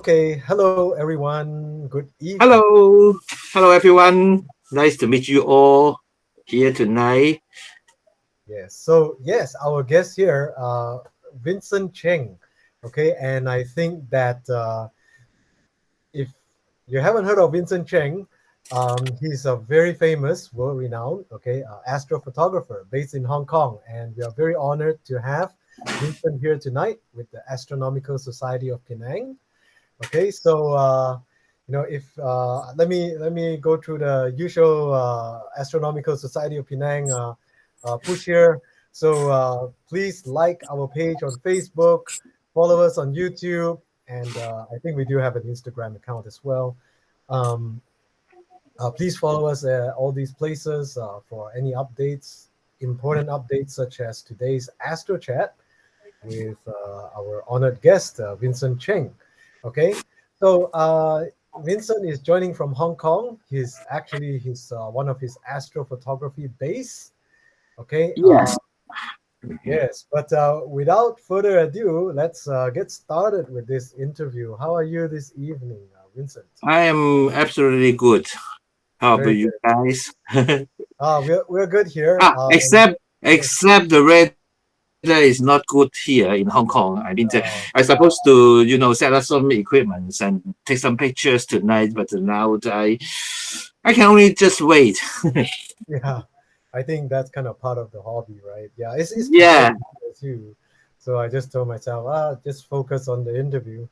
Okay, hello everyone. Good evening. Hello everyone. Nice to meet you all here tonight. Yes, our guest here, Vincent Cheng. Okay, and I think that if you haven't heard of Vincent Cheng, he's a very famous, world-renowned, astrophotographer based in Hong Kong, and we are very honored to have Vincent here tonight with the Astronomical Society of Penang. Okay, if let me go through the usual Astronomical Society of Penang push here. Please like our page on Facebook, follow us on YouTube, and I think we do have an Instagram account as well. Um, please follow us at all these places for any updates, important updates such as today's Astro Chat with our honored guest, Vincent Cheng. Okay, so Vincent is joining from Hong Kong. He's one of his astrophotography base. Okay, Yes, yes, but without further ado, let's get started with this interview. How are you this evening, Vincent? I am absolutely good. How about Very you good. guys? We're good here. Except Yes. except the weather is not good here in Hong Kong. I mean, Uh, I supposed to set up some equipment and take some pictures tonight, but now I can only just wait. yeah, I think that's kind of part of the hobby, right? Yeah, it's Yeah. frustrating too. So I just told myself, just focus on the interview.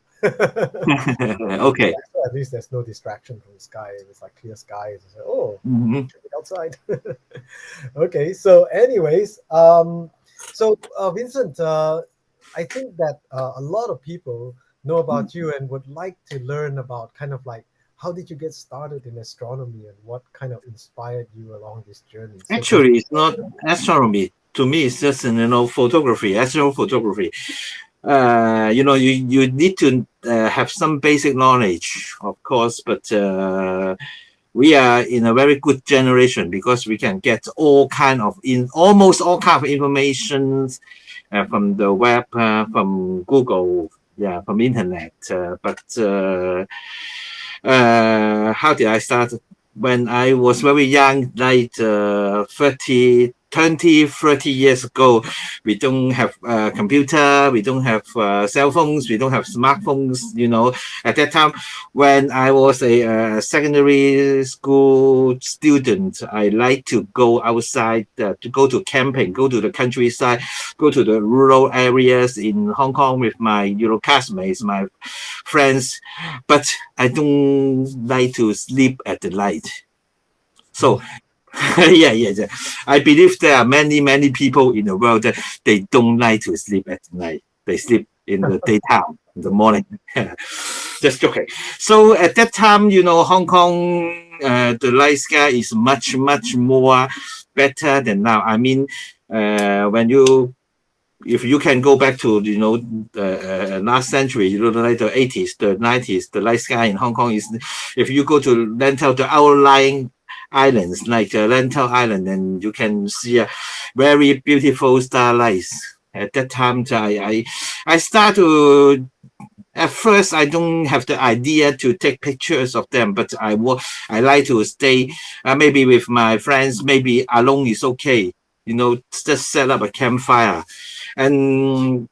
Okay. So at least there's no distraction from the sky. It's like clear skies. It's like, oh, Mhm. should be outside. Okay. So, anyways, Vincent, I think that a lot of people know about you and would like to learn about kind of like how did you get started in astronomy and what kind of inspired you along this journey. So, can Actually, it's not astronomy. To me, it's just photography, astrophotography. You need to have some basic knowledge, of course, but we are in a very good generation because we can get almost all kind of information from the web, from Google, yeah, from internet. How did I start? When I was very young, like 30 years ago, we don't have a computer, we don't have cell phones, we don't have smartphones. At that time, when I was a secondary school student, I like to go outside, to go to camping, go to the countryside, go to the rural areas in Hong Kong with my classmates, my friends, but I don't like to sleep at the night. So yeah. I believe there are many people in the world that they don't like to sleep at night. They sleep in the daytime, in the morning. Just joking. So at that time, Hong Kong, the night sky is much more better than now. I mean, if you can go back to last century, like the 80s, the 90s, the night sky in Hong Kong is, if you go to Lantau, the outlying islands like Lantau Island, and you can see a very beautiful starlights. At that time, I start to. At first, I don't have the idea to take pictures of them, but I like to stay maybe with my friends, maybe alone is okay. Just set up a campfire. And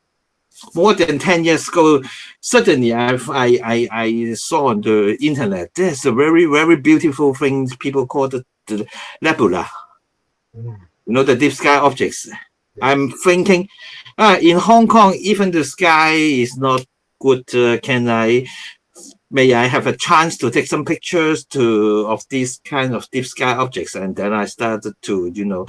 more than 10 years ago, suddenly I saw on the internet, there's a very beautiful thing people call the nebula, the deep sky objects. I'm yes. thinking, in Hong Kong, even the sky is not good. May I have a chance to take some pictures of these kind of deep sky objects? And then I started to,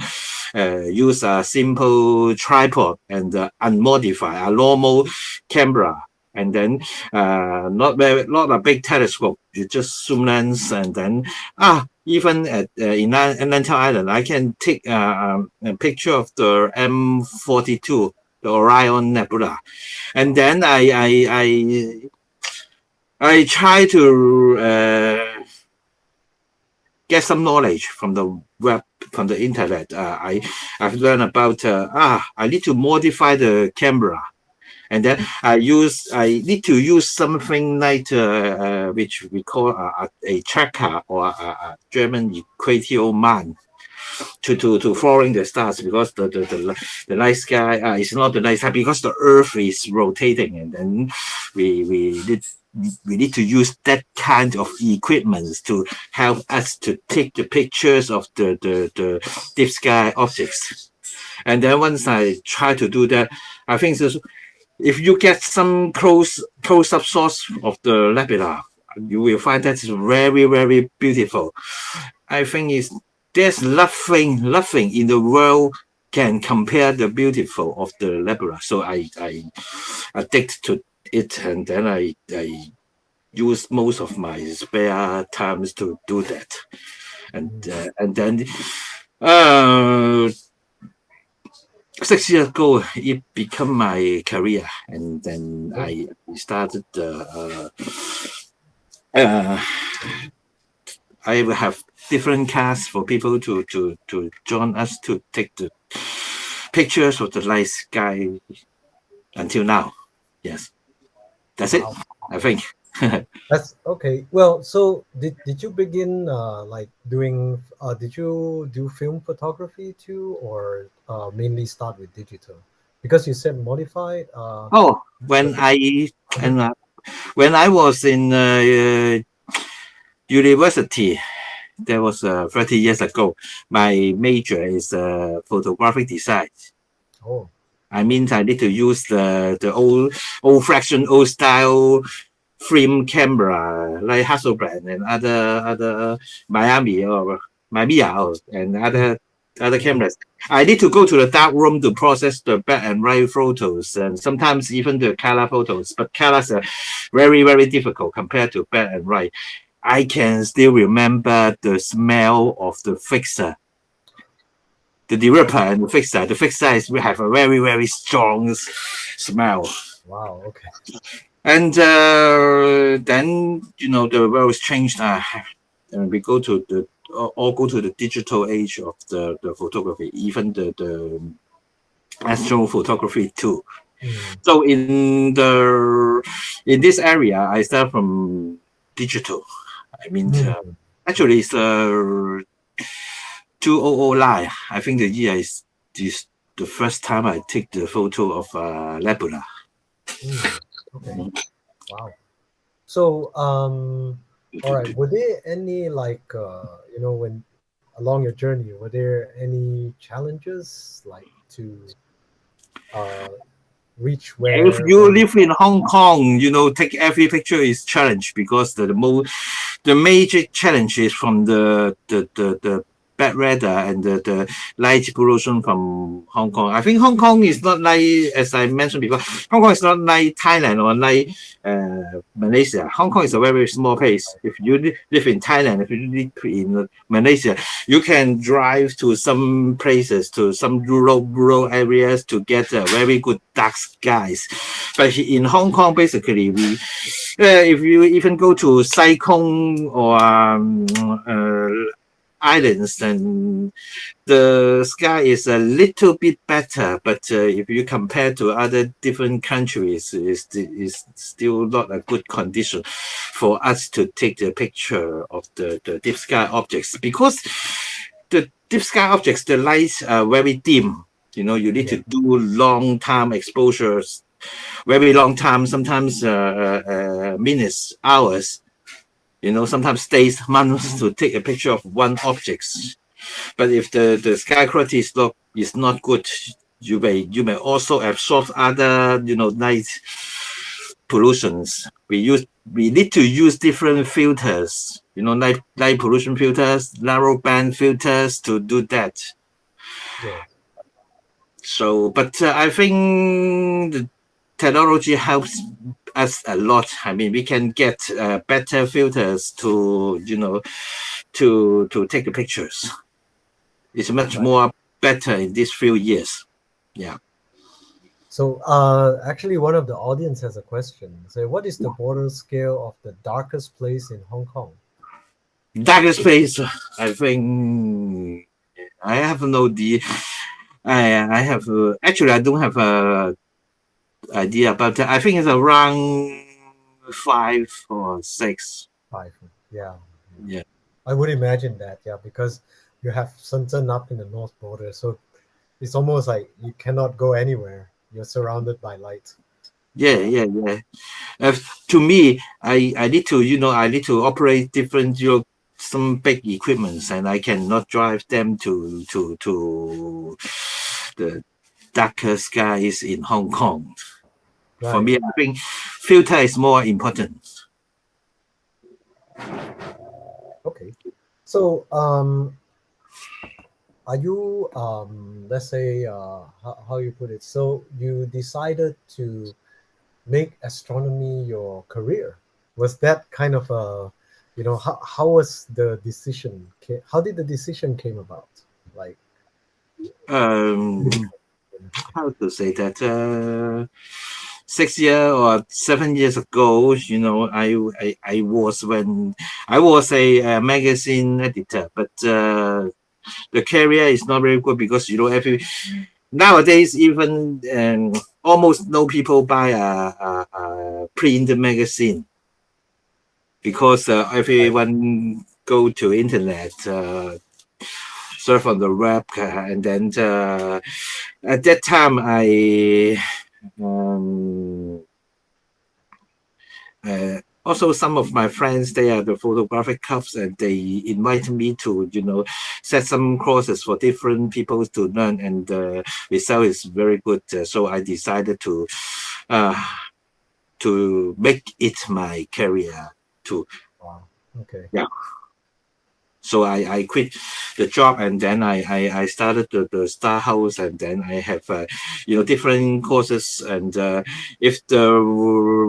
use a simple tripod and unmodify a normal camera. And then not a big telescope, you just zoom lens, and then even in Atlantic Island, I can take a picture of the M42, the Orion Nebula, and then I try to get some knowledge from the web, from the internet. I've learned about I need to modify the camera. And then I need to use something like which we call a tracker or a German Equatorial to following the stars, because the night sky is not the night sky, because the Earth is rotating, and then we need to use that kind of equipment to help us to take the pictures of the deep sky objects. And then once I try to do that, I think this, if you get some close-up shots of the nebula, you will find that it's very, very beautiful. I think there's nothing in the world can compare the beautiful of the nebula. So I addict to it, and then I use most of my spare times to do that. And then 6 years ago, it became my career, and then I started. I will have different casts for people to join us to take the pictures of the night sky until now. Yes, that's it. I think. That's okay. Well, so did you begin like doing? Did you do film photography too, or mainly start with digital? Because you said modified. When I was in university, that was 30 years ago. My major is photographic design. Oh. I mean, I need to use the old fraction, old style film camera like Hasselblad and other Miami and other cameras. I need to go to the dark room to process the black and white photos, and sometimes even the color photos. But colors are very, very difficult compared to black and white. I can still remember the smell of the fixer. The developer and the fixer. The fixer have a very, very strong smell. Wow. Okay. And then the world has changed. And we go to the digital age of the photography, even the astrophotography too. So in this area, I start from digital. I mean, actually, it's 2009. I think the year is the first time I take the photo of nebula. Okay. Wow. So, all right. Were there any when along your journey, were there any challenges like to reach where? If you live in Hong Kong, take every picture is challenge, because the major challenge is from the bad weather and the light pollution from Hong Kong. I think Hong Kong is not like, as I mentioned before, Hong Kong is not like Thailand or like Malaysia. Hong Kong is a very, very small place. If you live in Thailand, if you live in Malaysia, you can drive to some places, to some rural areas to get very good dark skies. But in Hong Kong, basically, if you even go to Sai Kung or islands, then the sky is a little bit better. But if you compare to other different countries, it's still not a good condition for us to take the picture of the deep sky objects, because the deep sky objects, the lights are very dim. You need to do long time exposures, very long time, sometimes minutes, hours. Sometimes days, months to take a picture of one object. But if the sky quality is not good, you may also absorb other light pollutions. We need to use different filters, light pollution filters, narrow band filters to do that. Yeah. So, but I think the technology helps us a lot. I mean, we can get better filters to to take the pictures. It's much more better in these few years. Yeah. So actually, one of the audience has a question. So, what is the border scale of the darkest place in Hong Kong? Darkest place, I think I have no I have actually I don't have idea about that. I think it's around 5 or 6. 5. Yeah. Yeah. I would imagine that, yeah, because you have Shenzhen up in the north border, so it's almost like you cannot go anywhere. You're surrounded by light. Yeah. To me, I need to, I need to operate different, some big equipments, and I cannot drive them to the darker skies in Hong Kong. Right. For me, I think filter is more important. Okay. So, are you, let's say, how you put it? So you decided to make astronomy your career. Was that kind of a, how was the decision? How did the decision came about? Like, Um, how to say that? 6 years or 7 years ago, I was a magazine editor, but the career is not very good because nowadays even almost no people buy a print magazine because everyone go to internet, surf on the web, and then at that time also some of my friends, they are the photographic clubs, and they invite me to set some courses for different people to learn, and the result is very good. So I decided to make it my career too. Wow. Okay. Yeah. So I quit the job, and then I started the STARHOUSE, and then I have different courses. And if the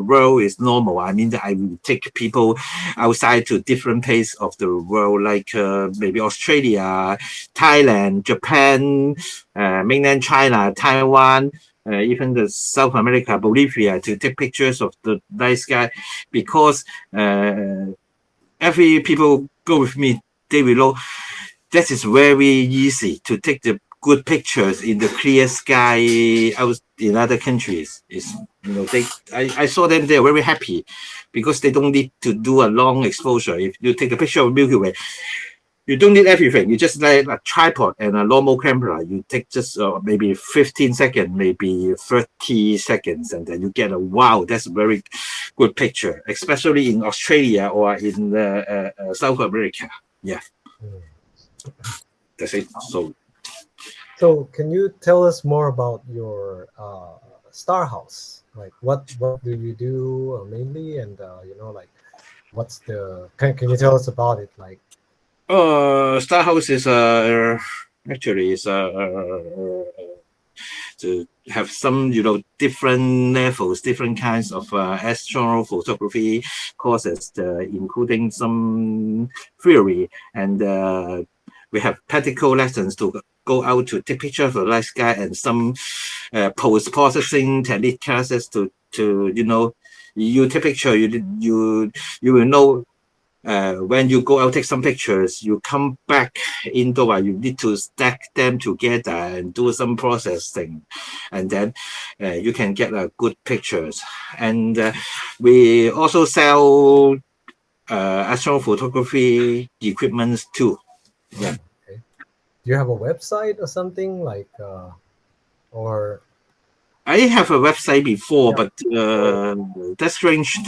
world is normal, I mean, I will take people outside to different places of the world, like maybe Australia, Thailand, Japan, mainland China, Taiwan. Even the South America, Bolivia, to take pictures of the night sky, because every people go with me, they will know that is very easy to take the good pictures in the clear sky out in other countries. I saw them, they're very happy because they don't need to do a long exposure. If you take a picture of Milky Way, you don't need everything. You just need a tripod and a normal camera. You take just maybe 15 seconds, maybe 30 seconds, and then you get a wow, that's a very good picture, especially in Australia or in South America. Yeah. That's it. So can you tell us more about your STARHOUSE? Like what do you do mainly, and like what's the can you tell us about it? Like STARHOUSE is actually is to have some different levels, different kinds of astrophotography courses, including some theory, and we have practical lessons to go out to take pictures of the night sky, and some post-processing technique classes to you take picture, you will know when you go out take some pictures, you come back indoor, you need to stack them together and do some processing, and then you can get good pictures. And we also sell astrophotography equipment too. Yeah. Okay. Do you have a website or something like or? I have a website before, but that's strange.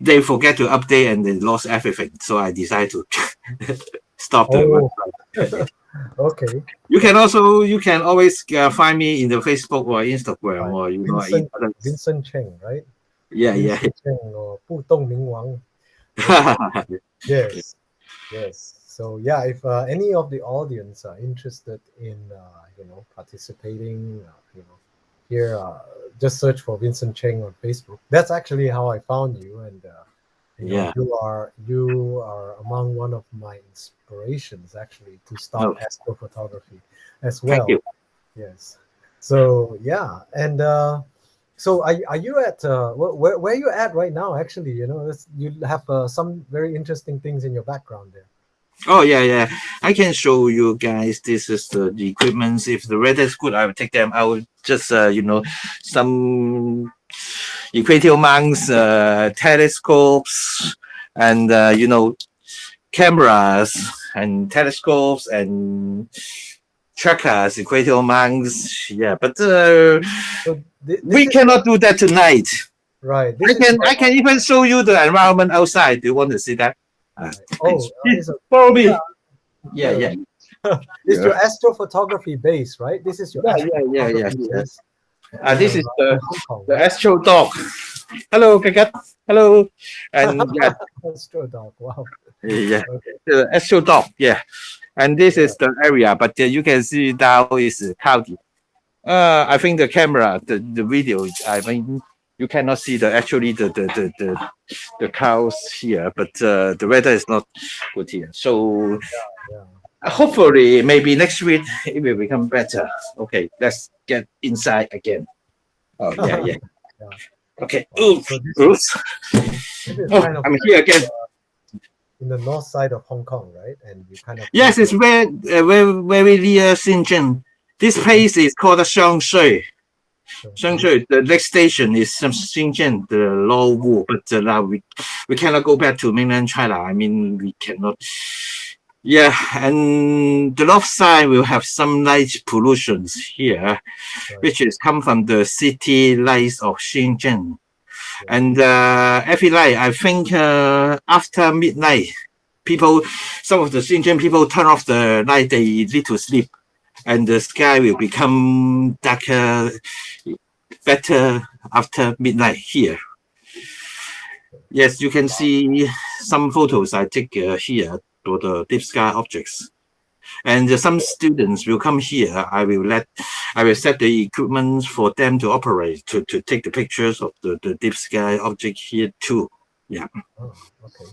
They forget to update and they lost everything. So I decided to stop the website. Okay. You can always find me in the Facebook or Instagram, or Vincent Cheng, right? Yeah. Vincent Cheng or 不动明王. Yes. So yeah, if any of the audience are interested in participating, here, just search for Vincent Cheng on Facebook. That's actually how I found you, and you are among one of my inspirations actually to start astrophotography as well. Thank you. Yes. So yeah, and so are you at where are you at right now? Actually, you have some very interesting things in your background there. Oh yeah. I can show you guys. This is the equipment. If the weather is good, I will take them out just some equatorial mounts, telescopes, and cameras and telescopes and trackers, equatorial mounts. Yeah, but So we cannot do that tonight. Right. I can even show you the environment outside. Do you want to see that? Follow me. Yeah. It's your astrophotography base, right? This is your yes. This is the astro dog. Hello, Kakat. Hello. And yeah. Astro dog. Wow. Yeah. Okay. The astro dog. Yeah. And this is the area, but you can see now is cloudy. I think the camera, the video, I mean, you cannot see the clouds here, but the weather is not good here. So hopefully, maybe next week it will become better. Okay, let's get inside again. Oh yeah. Okay. Oops. I'm here again. In the north side of Hong Kong, right? And you kind of it's very near Shenzhen. This place is called Sheung Shui. Sheung Shui. The next station is Shenzhen, the Law Wu. But now we cannot go back to mainland China. I mean, we cannot. Yeah, and the north side will have some light pollutions here, which is come from the city lights of Shenzhen. And every night, I think after midnight, some of the Shenzhen people turn off the light. They need to sleep, and the sky will become darker, better after midnight here. Yes, you can see some photos I take here for the deep sky objects. And some students will come here. I will set the equipment for them to operate to take the pictures of the deep sky object here too. Yeah. Oh, okay.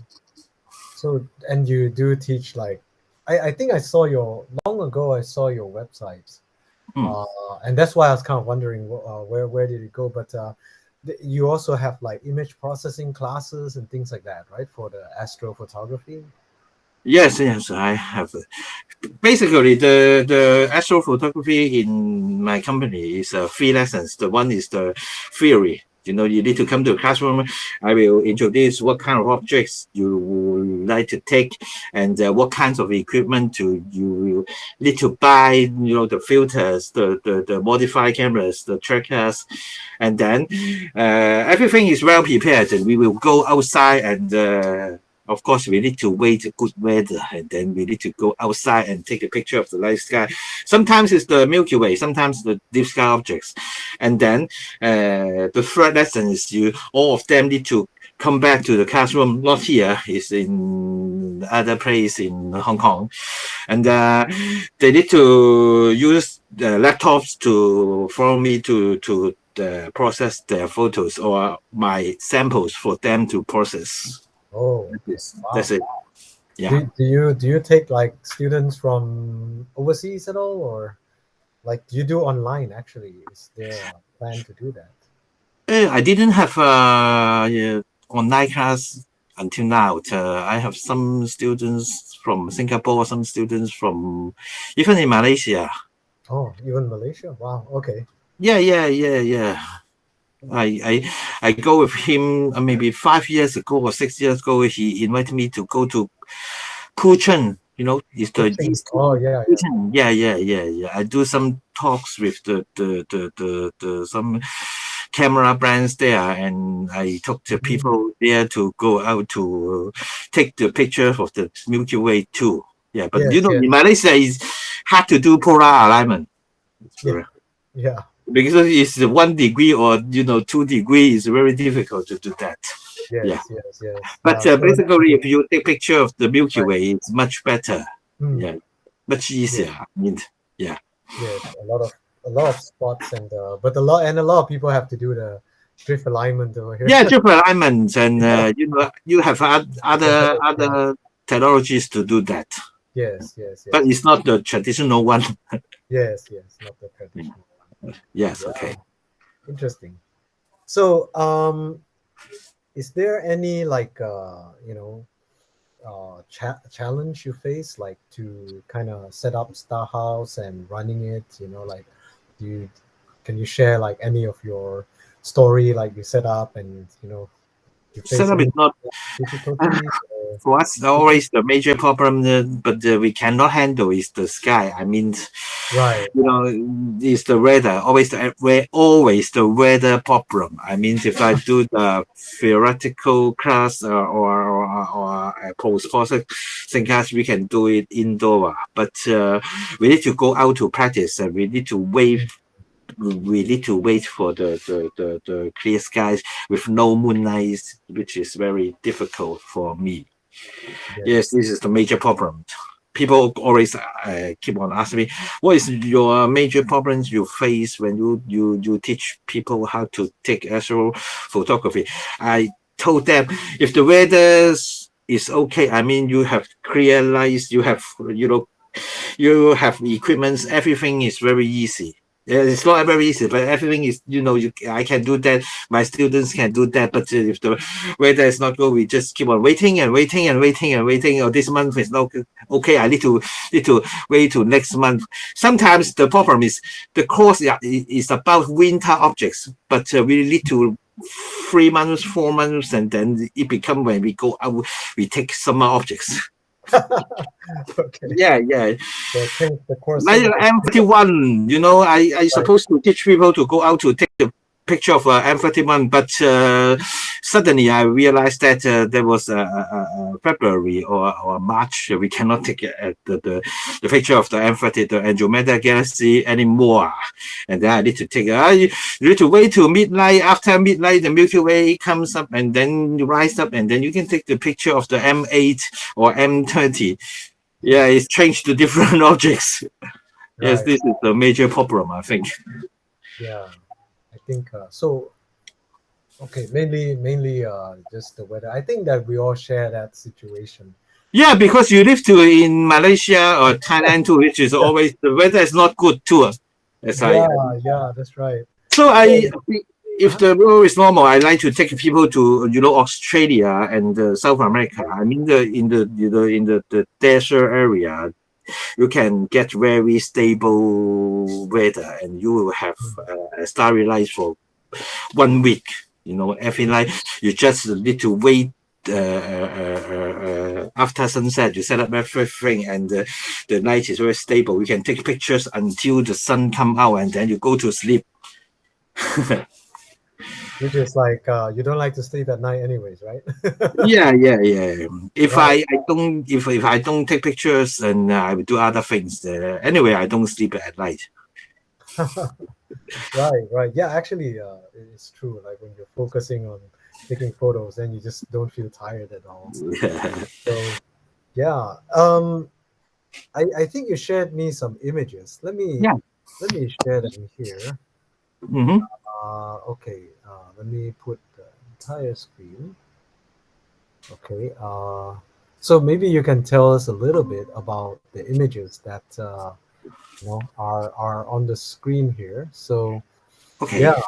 So, and you do teach, like, I think long ago I saw your websites, and that's why I was kind of wondering where did it go. But you also have like image processing classes and things like that, right, for the astrophotography? Yes, I have. Basically, the astrophotography in my company is 3 lessons. The one is the theory. You need to come to the classroom. I will introduce what kind of objects you would like to take, and what kinds of equipment you will need to buy. The filters, the modified cameras, the trackers, and then everything is well prepared. And we will go outside and. Of course, we need to wait good weather, and then we need to go outside and take a picture of the night sky. Sometimes it's the Milky Way, sometimes the deep sky objects. And then the third lesson is all of them need to come back to the classroom, not here, it's in other place in Hong Kong. And they need to use the laptops to follow me to process their photos or my samples for them to process. Oh, that's it. Yeah. Do you take like students from overseas at all, or like do you do online? Actually, is there a plan to do that? I didn't have online class until now. I have some students from Singapore, some students from even in Malaysia. Oh, even Malaysia? Wow. Okay. Yeah. I go with him maybe 5 years ago or 6 years ago. He invited me to go to Kuching. It's the East. Oh yeah. Yeah. I do some talks with the some camera brands there, and I talk to people there to go out to take the picture of the Milky Way too. Yeah, but in Malaysia it's hard to do polar alignment. Yeah. Because it's 1 degree or 2 degrees, it's very difficult to do that. Yes. But basically, if you take picture of the Milky Way, it's much better. Yeah, much easier. I mean, yeah. Yes, a lot of spots and but a lot of people have to do the drift alignment over here. Yeah, drift alignment, and you have other technologies to do that. Yes. But it's not the traditional one. Yes, not the traditional. Yes, okay. Interesting. So, is there any like challenge you face, like to kind of set up StarHouse and running it? Like, can you share like any of your story, like you set up and you face Setup is any not difficulties? for us always the major problem, but we cannot handle is the sky. I mean, Right. is the weather always always the weather problem. I mean, if I do the theoretical class or post-processing class, we can do it indoor, but we need to go out to practice, and we need to wait. We need to wait for the clear skies with no moonlight, which is very difficult for me. Yes, this is the major problem. People always keep on asking me, what is your major problems you face when you teach people how to take astrophotography? I told them, if the weather is okay, I mean, you have clear lights, you have you have equipments, everything is very easy. It's not very easy, but everything is, I can do that. My students can do that. But if the weather is not good, we just keep on waiting and waiting and waiting and waiting. Oh, this month is not okay. I need to wait till next month. Sometimes the problem is the course is about winter objects, but we need to 3 months, 4 months, and then it becomes when we go out, we take summer objects. Okay. Yeah. So change the course. Like M31, I supposed to teach people to go out to take the picture of M31, but suddenly I realized that there was February or March, we cannot take the picture of the M30, the Andromeda galaxy anymore. And then I need to take you need to wait till midnight. After midnight, the Milky Way comes up and then rise up, and then you can take the picture of the M8 or M30. Yeah, it's changed to different objects. Yes, this is the major problem, I think. Yeah, I think so. Okay, mainly just the weather. I think that we all share that situation. Yeah, because you live in Malaysia or Thailand too, which is always the weather is not good too. Yeah, that's right. So if the world is normal, I like to take people to Australia and South America. I mean, in the desert area, you can get very stable weather, and you will have starry lights for 1 week. Every night you just need to wait. After sunset, you set up everything, and the night is very stable. You can take pictures until the sun come out, and then you go to sleep. Which is like you don't like to sleep at night, anyways, right? Yeah. If I don't take pictures, and I will do other things. Anyway, I don't sleep at night. Right. Yeah, actually, it's true. Like when you're focusing on taking photos, then you just don't feel tired at all. Yeah. So, yeah. I think you shared me some images. Let me share them here. Mm-hmm. Okay. Let me put the entire screen. Okay. So maybe you can tell us a little bit about the images that are on the screen here. So Okay. yeah.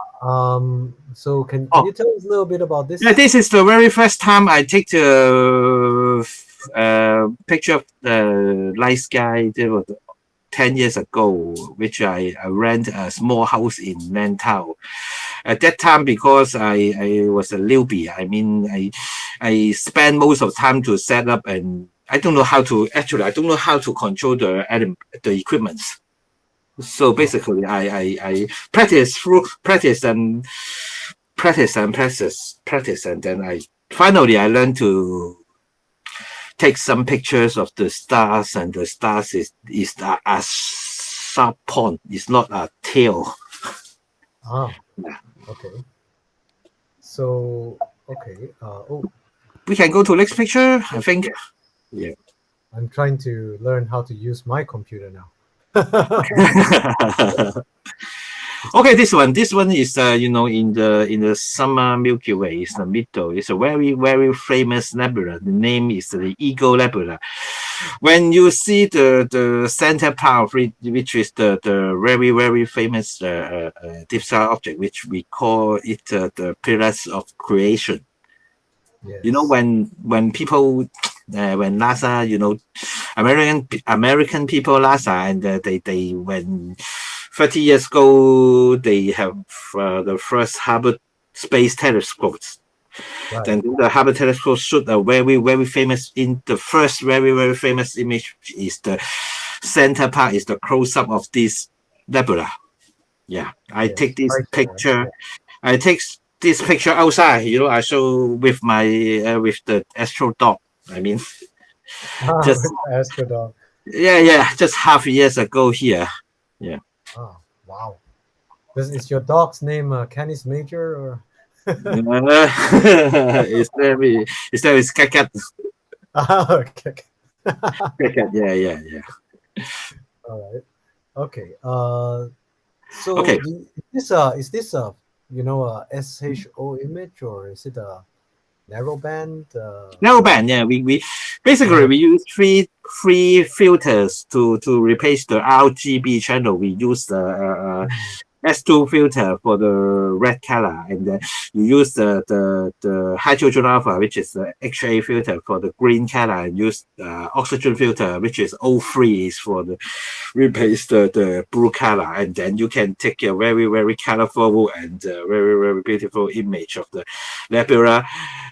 So can you tell us a little bit about this? Yeah, this is the very first time I take the picture of the night sky. There was 10 years ago, which I rent a small house in Lantau. At that time, because I was a newbie, I mean, I spent most of the time to set up, and I don't know how to control the equipment. So basically, I practice, and then I finally learned to take some pictures of the stars, and the stars is a sharp point. It's not a tail. Okay. So we can go to next picture, I think. Yeah. I'm trying to learn how to use my computer now. Okay, this one is in the summer Milky Way. It's the middle. It's a very, very famous nebula. The name is the Eagle Nebula. When you see the center part of it, which is the very, very famous deep star object, which we call it the pillars of creation. Yes. When people when NASA, American people NASA, and they when 30 years ago, they have the first Hubble space telescopes. Right. Then the Hubble telescope shoot a very, very famous, in the first very, very famous image is the center part is the close-up of this nebula. Yeah, I take this right there, picture. yeah. I take this picture outside. You know, I show with my with the astro dog. I mean, just With Astro Dog. yeah, just half years ago here. Yeah. Oh, wow. Is your dog's name Canis Major or? It's there is cat. Okay. Yeah. All right. Okay. So Okay. is this a a SHO image, or is it a narrowband? Narrowband, yeah. We basically we use three filters to replace the RGB channel. We use the S2 filter for the red color, and then you use the hydrogen alpha, which is the HA filter for the green color, and use oxygen filter, which is O3 is for the replace the blue color, and then you can take a very, very colorful and very, very beautiful image of the nebula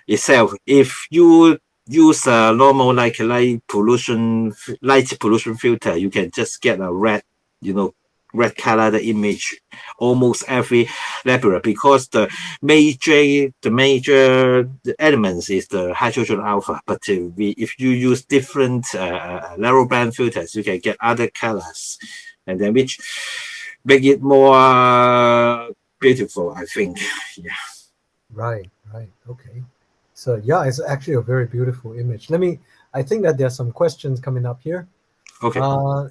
itself. If you use a normal like light pollution filter, you can just get a red, red color the image almost every nebula, because the major elements is the hydrogen alpha. But if you use different narrowband filters, you can get other colors, and then which make it more beautiful, I think. Yeah. Right. Okay. So yeah, it's actually a very beautiful image. I think that there's some questions coming up here. Okay.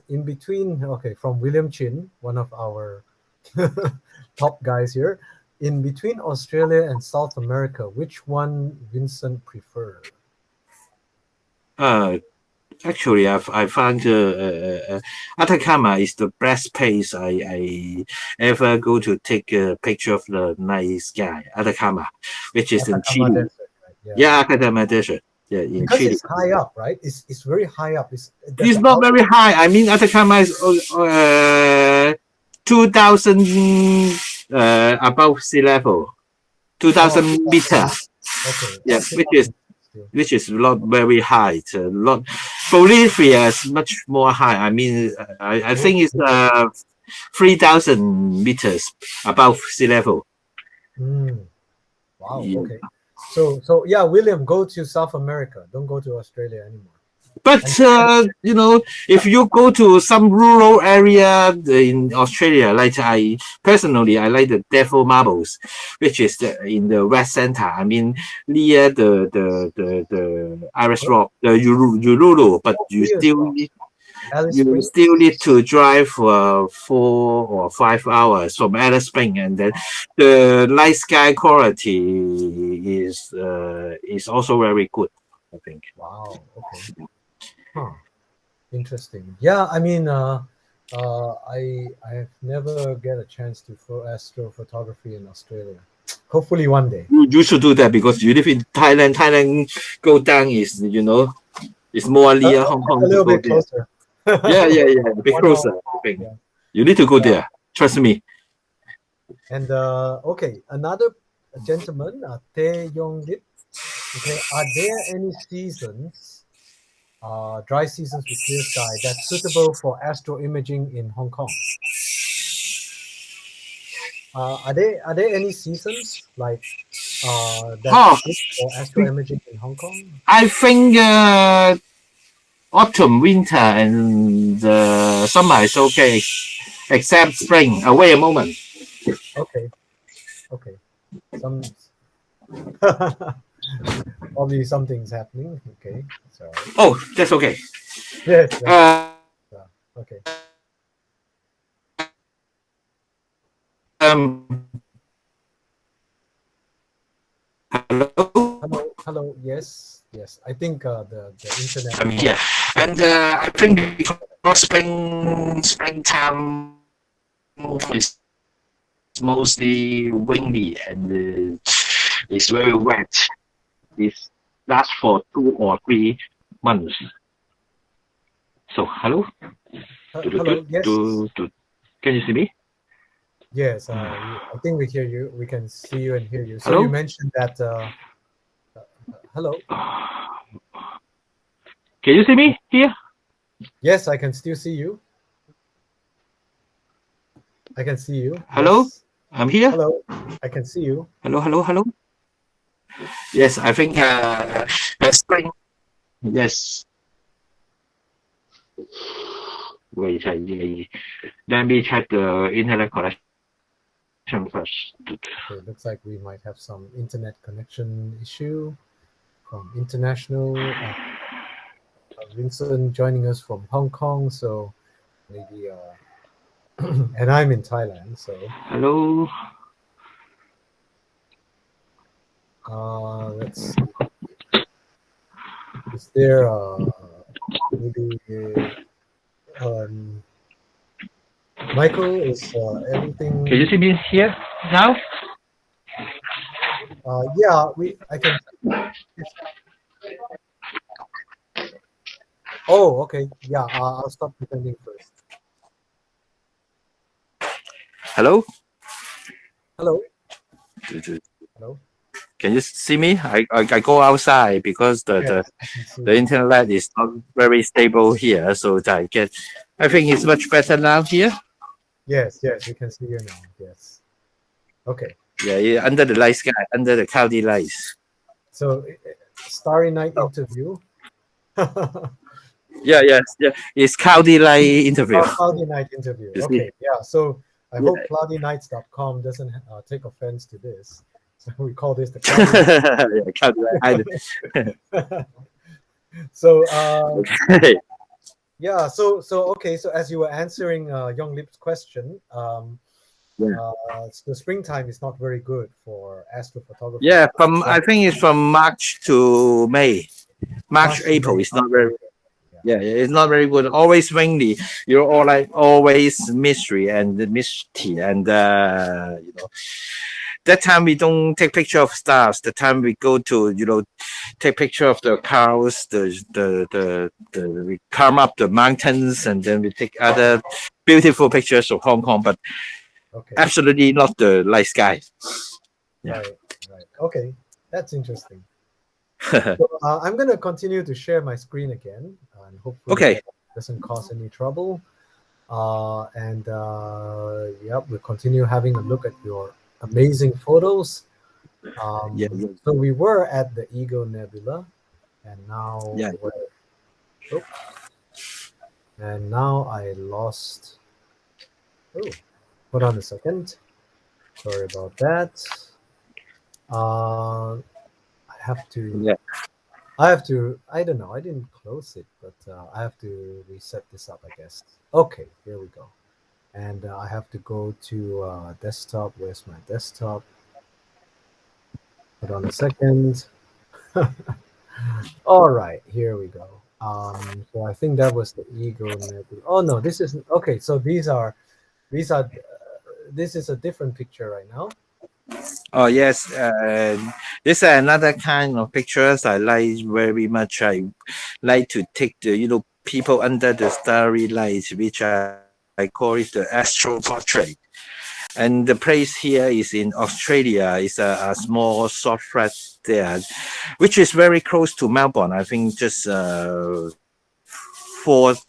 In between, from William Chin, one of our top guys here. In between Australia and South America, which one Vincent prefer? Actually, I found Atacama is the best place I ever go to take a picture of the night sky. Atacama, which is in Chile. Desert, right? Yeah, Atacama Desert. Yeah, in because Chile. It's high up, right? It's very high up. It's not very high. I mean, Atacama is 2,000 above sea level, 2,000 meters. Okay. Yeah, which is not very high. It's a lot. Bolivia is much more high. I mean, I think it's 3,000 meters above sea level. Wow. Yeah. Okay. So yeah, William, go to South America. Don't go to Australia anymore. But if you go to some rural area in Australia, like I like the Devil Marbles, which is in the West Centre. I mean, near the Irish Rock, the Uluru, but you still need to drive for 4 or 5 hours from Alice Springs, and then the night sky quality is also very good, I think. Wow. Okay. Huh. Interesting. Yeah, I mean, I have never get a chance to astrophotography in Australia. Hopefully one day. You should do that, because you live in Thailand. Thailand go down is it's more near Hong Kong. A little bit closer. Yeah, a bit closer. I think. Yeah. You need to go there. Trust me. And another gentleman, Tae Yong Lip. Okay, are there any seasons? Dry seasons with clear sky that's suitable for astro imaging in Hong Kong. Are there any seasons like that's good for astro imaging in Hong Kong? I think autumn, winter, and summer is okay, except spring. Wait a moment. Okay. Some. Probably something's happening. Okay. So. Oh, that's okay. Yes. Okay. Hello. Yes. I think the internet. Yeah, and I think because springtime is mostly windy and it's very wet. It lasts for 2 or 3 months. So, hello? Hello, yes. Can you see me? Yes, I think we hear you. We can see you and hear you. So Hello? you mentioned that. Hello. Can you see me here? Yes, I can still see you. I can see you. Hello? Yes. I'm here. Hello. I can see you. Hello, hello, hello. Yes, I think spring. Yes. Wait, let me check the internet connection first. Okay, looks like we might have some internet connection issue from international. Vincent joining us from Hong Kong, so maybe. And I'm in Thailand, so. Hello. Let's see. Is there maybe Michael, is everything? Can you see me here now? Yeah, I can. Oh, okay. Yeah, I'll stop pretending first. Hello? Hello. Hello. Can you see me? I go outside because Yes, I can see the you. internet is not very stable here. So I think it's much better now here. Yes, we can see you now. Yes. Okay. Yeah, under the light sky, under the cloudy lights. So, Starry Night interview. Yeah. It's cloudy light interview. Cloudy Night interview. Okay. Yeah. So I hope cloudynights.com doesn't take offense to this. So we call this the Cloudy Cloudy light. So Okay. yeah. So okay. So as you were answering Young Lip's question, the springtime is not very good for astrophotography. Yeah, I think it's from March to May. March, April is not very. Yeah, it's not very good. Always rainy. You're always mystery and misty, and that time we don't take picture of stars. The time we go to take picture of the clouds, we climb up the mountains, and then we take other beautiful pictures of Hong Kong, but absolutely not the light sky. Yeah. Right. Okay, that's interesting. So, I'm going to continue to share my screen again, and hopefully it doesn't cause any trouble. Yeah, we'll continue having a look at your amazing photos. So we were at the Eagle Nebula, and now and now I lost. Oh, hold on a second. Sorry about that. I don't know. I didn't close it, but I have to reset this up, I guess. Okay, here we go. And I have to go to desktop. Where's my desktop? Hold on a second. All right, here we go. So I think that was the Eagle Nebula. Oh no, this isn't. Okay, so this is a different picture right now. Oh yes, this is another kind of pictures I like very much. I like to take the people under the starry lights, which I call it the Astral Portrait. And the place here is in Australia. It's a small soft flat there, which is very close to Melbourne. I think just 4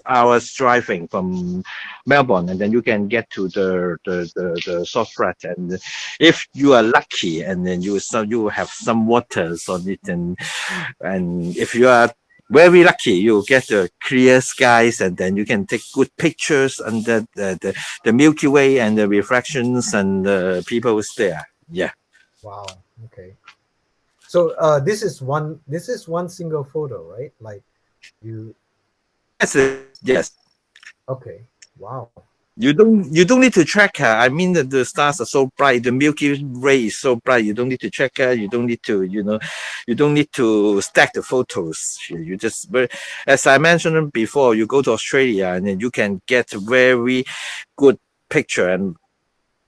hours driving from Melbourne, and then you can get to the soft flat. And if you are lucky, and then you have some waters on it, and if you are very lucky, you get the clear skies, and then you can take good pictures under the Milky Way and the reflections and the people there. Yeah. Wow. Okay. So this is one single photo, right? Like you. Yes. Okay. Wow. You don't need to track her. I mean that the stars are so bright. The Milky Way is so bright. You don't need to track her. You don't need to, you don't need to stack the photos. You just, as I mentioned before, you go to Australia and then you can get very good picture and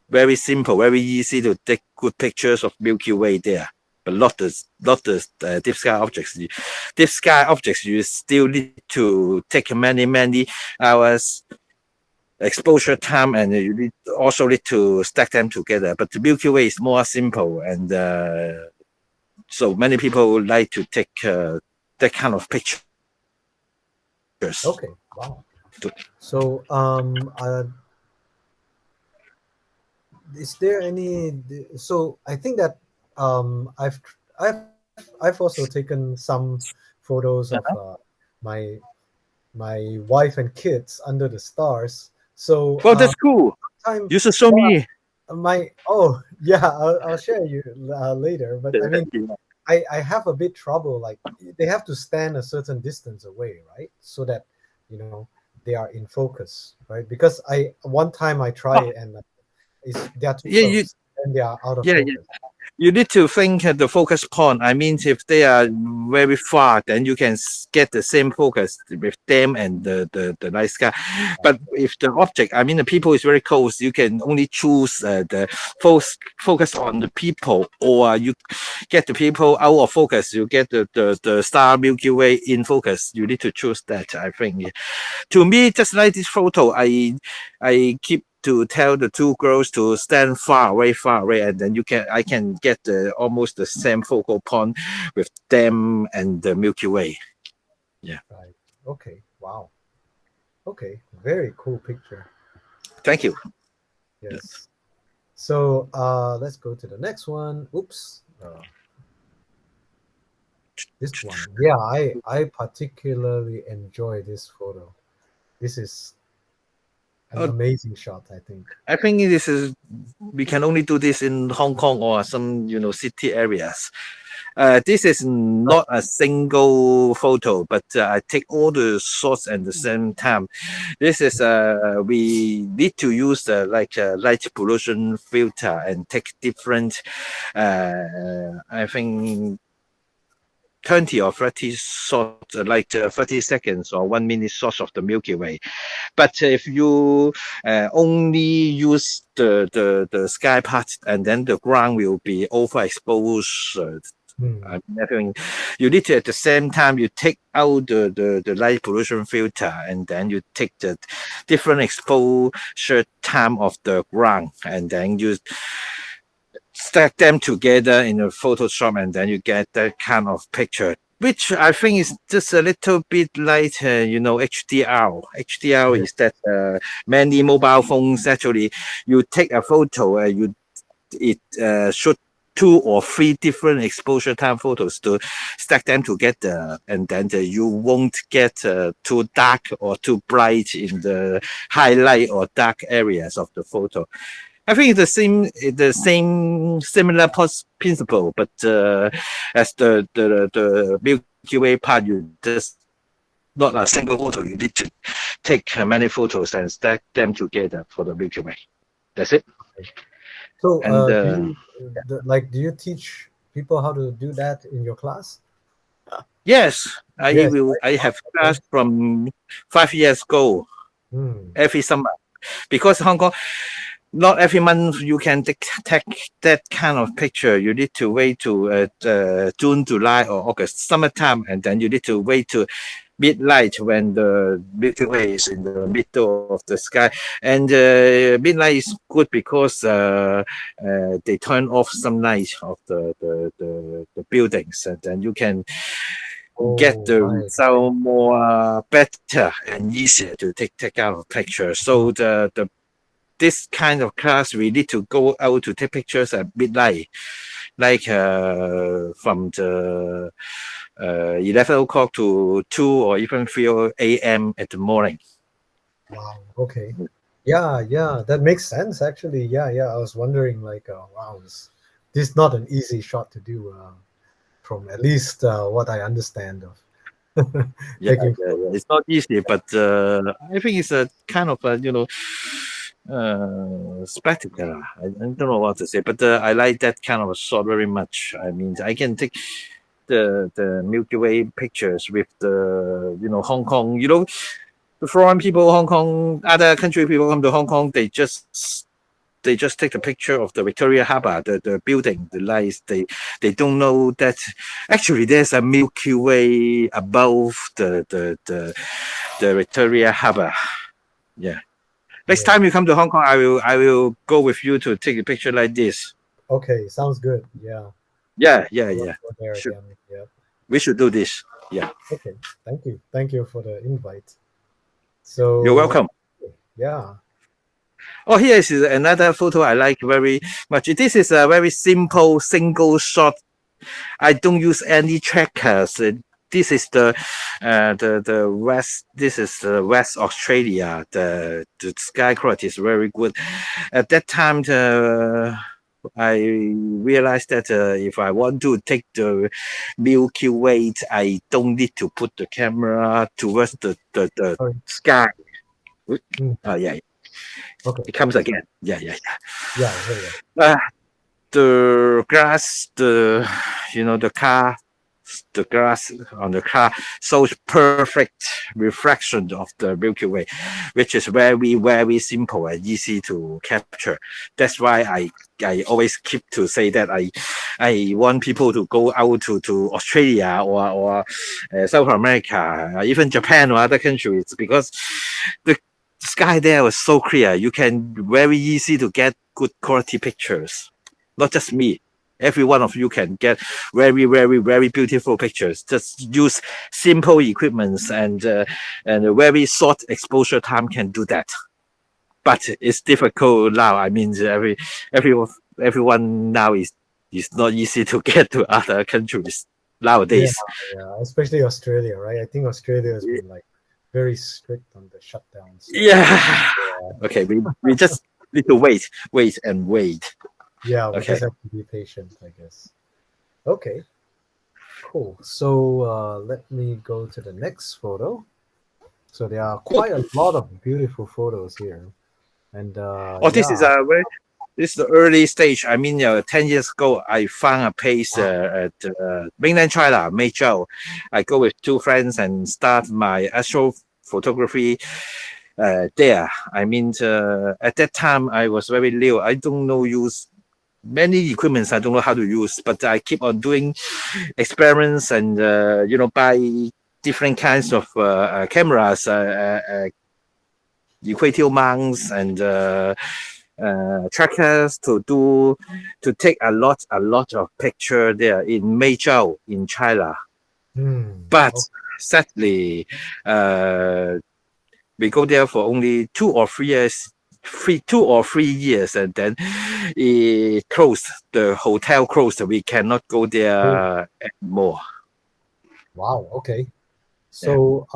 very simple, very easy to take good pictures of Milky Way there. But not the deep sky objects. Deep sky objects, you still need to take many hours exposure time, and you also need to stack them together. But the Milky Way is more simple, and so many people like to take that kind of pictures. Okay. Wow. So is there any? So I think that I've also taken some photos of my my wife and kids under the stars. So Well, that's cool. time You should show me. I'll share you later. But I mean, I have a bit trouble. Like they have to stand a certain distance away, right? So that they are in focus, right? Because one time I try it and they are too close and they are out of focus. You need to think at the focus point. I mean, if they are very far, then you can get the same focus with them and the night sky. But if the object, I mean, the people is very close, you can only choose the focus on the people, or you get the people out of focus. You get the star Milky Way in focus. You need to choose that, I think. To me, just like this photo, I keep to tell the two girls to stand far away, and then I can get almost the same focal point with them and the Milky Way. Yeah. Right. Okay. Wow. Okay. Very cool picture. Thank you. Yes. So let's go to the next one. Oops. This one. Yeah, I particularly enjoy this photo. This is an amazing shot, I think. I think we can only do this in Hong Kong or some city areas. This is not a single photo, but I take all the shots at the same time. This is we need to use like a light pollution filter and take different I think 20 or 30 shots, like 30 seconds or 1 minute shots of the Milky Way. But if you only use the sky part, and then the ground will be overexposed. I mean, you need to, at the same time, you take out the light pollution filter, and then you take the different exposure time of the ground, and then you stack them together in a Photoshop, and then you get that kind of picture, which I think is just a little bit like HDR. HDR is that many mobile phones actually, you take a photo, it shoot 2 or 3 different exposure time photos to stack them together, and then you won't get too dark or too bright in the highlight or dark areas of the photo. I think it's the same similar principle, but as the Milky Way part, you just not a single photo. You need to take many photos and stack them together for the Milky Way. That's it. So, do you teach people how to do that in your class? Yes, I have class from 5 years ago, every summer, because Hong Kong, not every month you can take that kind of picture. You need to wait to June, July, or August, summertime, and then you need to wait to midnight when the Milky Way is in the middle of the sky. And midnight is good because they turn off some light of the buildings, and then you can get the result more better and easier to take out a picture. So this kind of class, we need to go out to take pictures at midnight, like from the 11 o'clock to 2 or even 3 a.m. at the morning. Wow. Okay. Yeah, that makes sense actually. Yeah. I was wondering, like, wow, this is not an easy shot to do, from at least what I understand of. It's not easy, but I think it's a kind of spectacular. I don't know what to say, but I like that kind of a shot very much. I mean, I can take the Milky Way pictures with the Hong Kong. The foreign people, Hong Kong, other country people come to Hong Kong, they just take the picture of the Victoria Harbour, the building, the lights. They don't know that actually there's a Milky Way above the Victoria Harbour. Yeah. Next time you come to Hong Kong, I will go with you to take a picture like this. Okay, sounds good. Yeah. Yeah. Let's go there Should, again. Yeah. we should do this. Yeah. Okay. Thank you. Thank you for the invite. You're So welcome. yeah. Oh, here is another photo I like very much. This is a very simple single shot. I don't use any trackers. This is the west. This is West Australia. The sky quality is very good. At that time, I realized that if I want to take the Milky Way, I don't need to put the camera towards the Sorry. sky. Mm. Yeah. Okay. It comes again. Yeah. Yeah. Here The grass, the grass on the car shows perfect reflection of the Milky Way, which is very, very simple and easy to capture. That's why I always keep to say that I want people to go out to Australia or South America, even Japan or other countries, because the sky there was so clear. You can very easy to get good quality pictures. Not just me. Every one of you can get very, very, very beautiful pictures. Just use simple equipments and a very short exposure time can do that. But it's difficult now. I mean, everyone now is not easy to get to other countries nowadays. Yeah. Especially Australia, right? I think Australia has been like very strict on the shutdowns. So, Yeah. Okay, we just need to wait. Yeah, we Okay. just have to be patient, I guess. Okay, cool. So let me go to the next photo. So there are quite a lot of beautiful photos here, and This is the early stage. I mean, 10 years ago, I found a place at mainland China, Meizhou. I go with two friends and start my astrophotography there. I mean, at that time, I was very new. I don't know use many equipments. I don't know how to use, but I keep on doing experiments and buy different kinds of cameras, equatorial mounts and trackers to take a lot of picture there in Meizhou in China. But sadly, we go there for only 2 or 3 years. 2 or 3 years, and then it closed. The hotel closed. We cannot go there anymore. Wow. Okay. So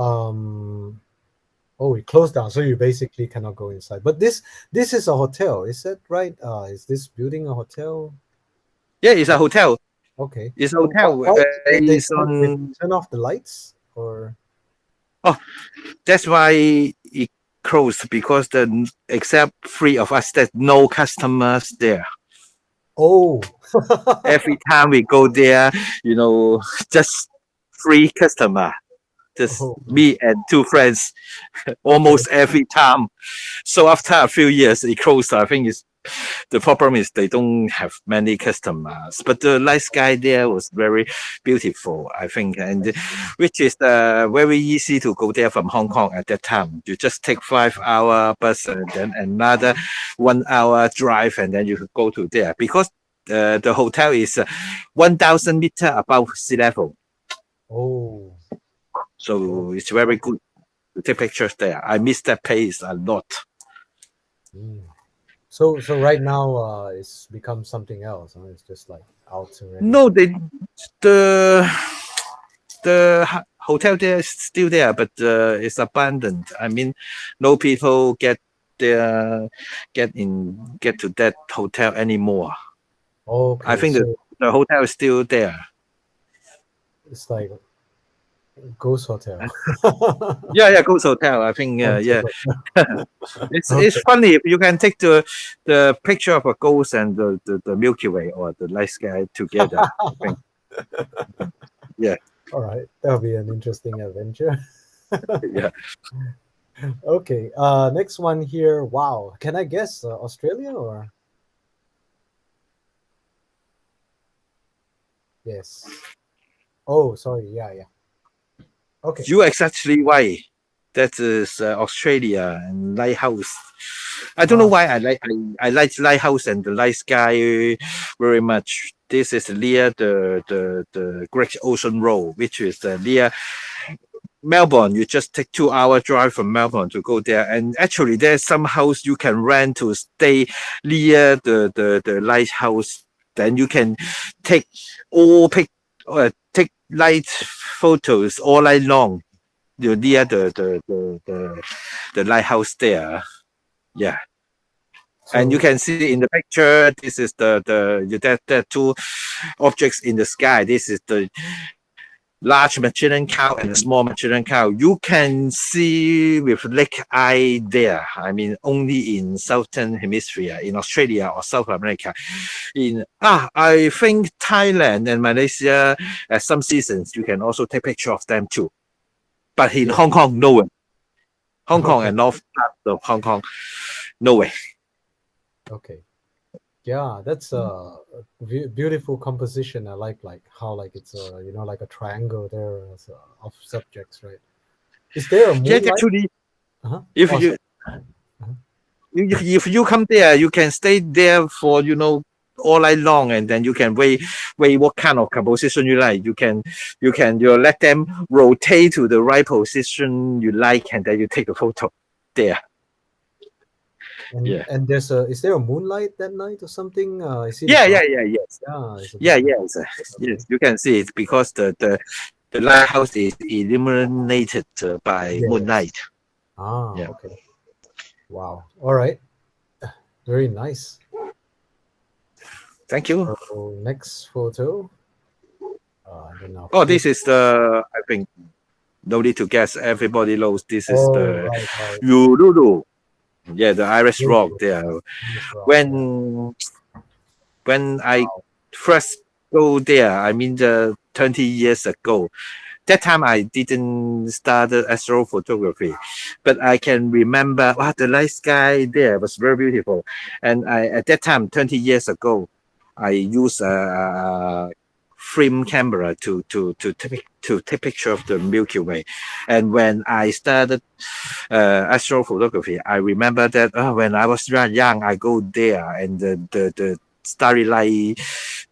it closed down. So you basically cannot go inside. But this is a hotel. Is that right? Is this building a hotel? Yeah, it's a hotel. Okay. It's a hotel. They turn off the lights, or? Oh, that's why it closed, because except 3 of us, there's no customers there. Oh. Every time we go there, just 3 customer. Just me and 2 friends, almost every time. So after a few years, it closed. I think the problem is they don't have many customers. But the night sky there was very beautiful, I think, and which is very easy to go there from Hong Kong at that time. You just take 5-hour bus and then another 1 hour drive, and then you could go to there, because the hotel is 1,000 meters above sea level. Oh. So it's very good to take pictures there. I miss that place a lot. So right now it's become something else. It's just like out already. No, the hotel there is still there, but it's abandoned. I mean, no people get to that hotel anymore. Okay. I think the hotel is still there. It's like ghost hotel. Yeah, ghost hotel. I think yeah. It's funny if you can take the picture of a ghost and the Milky Way or the night sky together. I think. Yeah. All right, that'll be an interesting adventure. Yeah. Okay. Next one here. Wow. Can I guess Australia or? Yes. Oh, sorry. Yeah. Okay. You exactly why? That is Australia and lighthouse. I don't know why I like lighthouse and the light sky very much. This is near the Great Ocean Road, which is near Melbourne. You just take 2 hour drive from Melbourne to go there, and actually there's some house you can rent to stay near the lighthouse. Then you can take take light photos all night long. You're near the lighthouse there. Yeah. So, and you can see in the picture, this is the two objects in the sky. This is the large Magellan Cloud and the small Magellan Cloud. You can see with naked eye there. I mean, only in Southern Hemisphere, in Australia or South America. I think Thailand and Malaysia, at some seasons, you can also take picture of them too. But in Hong Kong, no way. Hong Kong and north part of Hong Kong, no way. Okay. Yeah, that's a beautiful composition. I like how it's like a triangle there of subjects, right? Is there a moonlight? Yeah, actually, if if you come there, you can stay there for all night long, and then you can wait what kind of composition you like. You let them rotate to the right position you like, and then you take the photo there. And is there a moonlight that night or something? Yes. Yes, you can see it because the lighthouse is illuminated by moonlight. Okay. Wow. All right. Very nice. Thank you. So, next photo. This is I think no need to guess. Everybody knows this is the Uluru. Yeah, the Iris Rock there. When I first go there, I mean 20 years ago, that time I didn't start astrophotography, but I can remember the night sky there was very beautiful. And at that time, 20 years ago, I used a film camera to take picture of the Milky Way. And when I started astrophotography, I remember that when I was young, I go there, and the starry light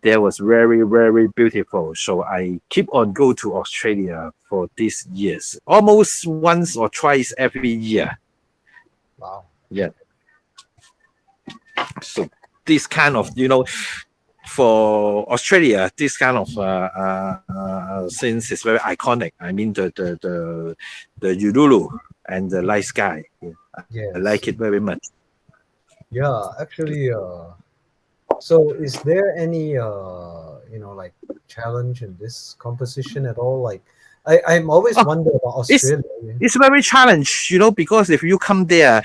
there was very, very beautiful. So I keep on go to Australia for these years, almost once or twice every year. Wow. Yeah. So this kind of, for Australia, this kind of scenes is very iconic. I mean the Uluru and the light sky. I like it very much. Yeah, actually, so is there any challenge in this composition at all? Like I'm always wonder about Australia. It's very challenge, because if you come there,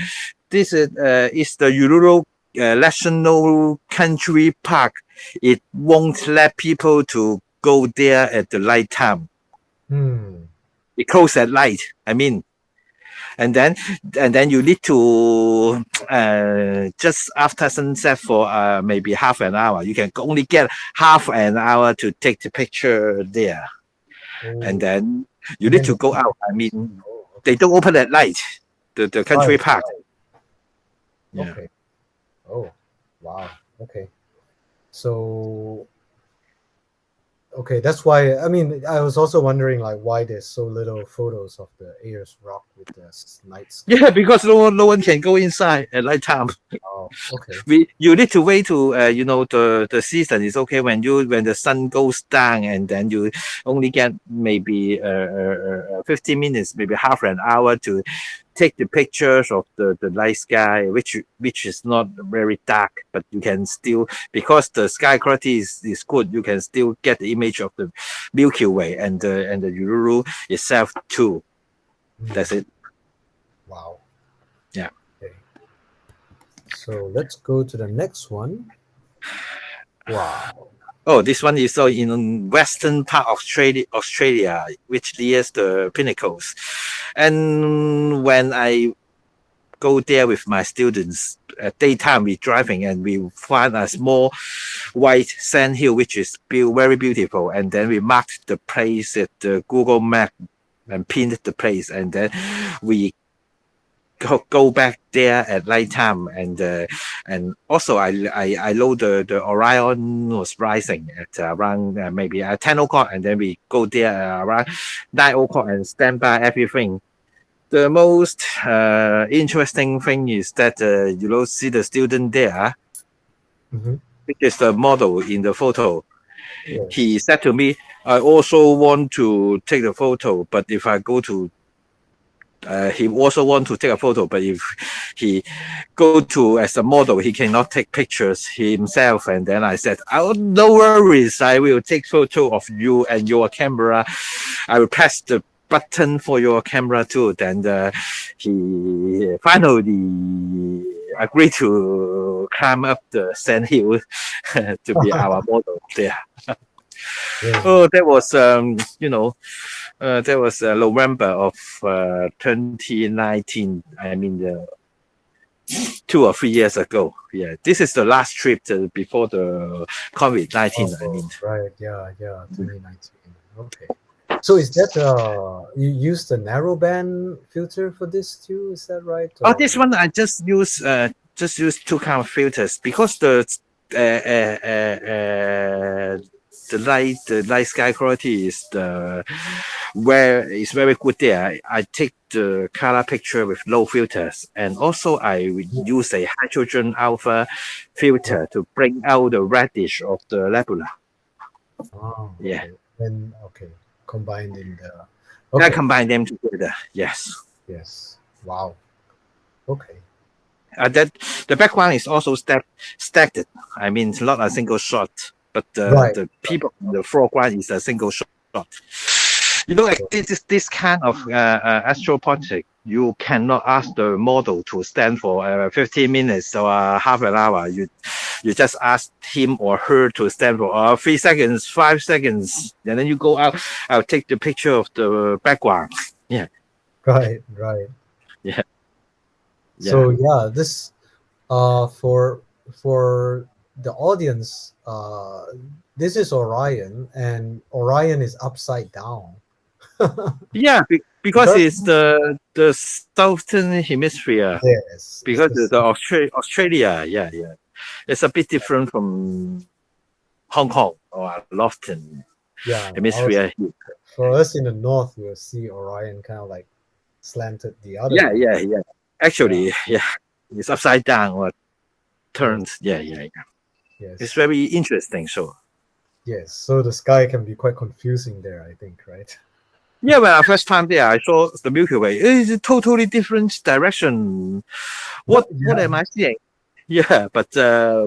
this is the Uluru National Country Park. It won't let people to go there at the night time. It closes at night. I mean, and then you need to just after sunset for maybe half an hour. You can only get half an hour to take the picture there, and then you need to go out. I mean, they don't open at night. The country park. Yeah. Okay. Oh, wow. Okay. So, that's why. I mean, I was also wondering why there's so little photos of the Ayers Rock with the night sky. Yeah, because no one can go inside at night time. Oh, okay. You need to wait to the season is okay when the sun goes down, and then you only get maybe 15 minutes, maybe half an hour to take the pictures of the night sky, which is not very dark, but you can still, because the sky quality is good, you can still get the image of the Milky Way and the Uluru itself too. That's it. Wow. Yeah. Okay. So let's go to the next one. Wow. Oh, this one is in western part of Australia, which nears the pinnacles. And when I go there with my students, at daytime we're driving and we find a small white sand hill, which is very beautiful. And then we marked the place at the Google map and pinned the place, and then we go back there at night time, and also I know the Orion was rising at around maybe at 10 o'clock, and then we go there around 9 o'clock and stand by everything. The most interesting thing is that see the student there, which is the model in the photo. Yes. He said to me, I also want to take a photo, but if I go to he also want to take a photo, but if he go to as a model, he cannot take pictures himself. And then I said, oh, no worries, I will take photo of you and your camera. I will press the button for your camera too. Then he finally agreed to climb up the sand hill to be our model there. Yeah. Oh, that was that was November of 2019. I mean, 2 or 3 years ago. Yeah, this is the last trip before the COVID-19. I mean, right. Yeah, 2019. Okay. So is that you used the narrow band filter for this too? Is that right? Oh, this one I just use 2 kind of filters because the light sky quality is very good there. I take the color picture with low filters, and also I use a hydrogen alpha filter to bring out the reddish of the nebula. Oh, yeah. Okay. And combined in the. I combine them together. Yes. Yes. Wow. Okay. That the background is also stacked. I mean, it's not a single shot, but the people in the foreground is a single shot. Like this kind of astral portrait, you cannot ask the model to stand for 15 minutes or half an hour. You just ask him or her to stand for 3 seconds, 5 seconds, and then you go out. I'll take the picture of the background. Yeah. Right. Yeah. So this for the audience, this is Orion, and Orion is upside down. Yeah, because it's the southern hemisphere. Yes. Because it's Australia. Yeah. It's a bit different from Hong Kong or Lofton. Yeah. Hemisphere. For us in the north, we'll see Orion kind of like slanted the other way. Yeah. Actually, it's upside down or turns. Yeah. Yes. It's very interesting. So. Yes. So the sky can be quite confusing there, I think, right? Yeah, when I first time there, I saw the Milky Way. It's a totally different direction. What am I seeing? Yeah, but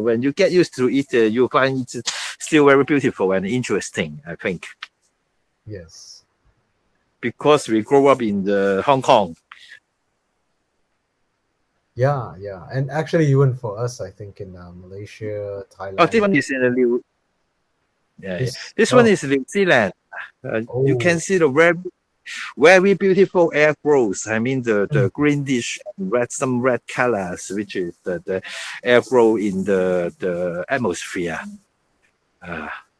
when you get used to it, you find it still very beautiful and interesting, I think. Yes. Because we grew up in the Hong Kong. Yeah. And actually, even for us, I think in Malaysia, Thailand. Oh, this one is in the New. Yeah. This one is New Zealand. You can see the very beautiful air growth. I mean the greenish red, some red colors, which is the air growth in the atmosphere.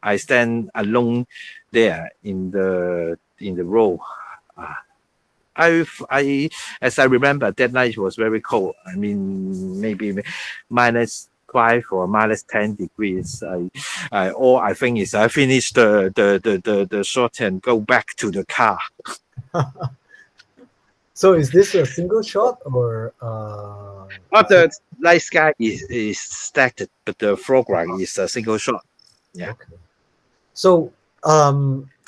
I stand alone there in the row. As I remember, that night was very cold. I mean, maybe -5 or -10 degrees. All I think is I finished the shot and go back to the car. So is this a single shot or? The night sky is stacked, but the foreground is a single shot. Yeah. Okay. So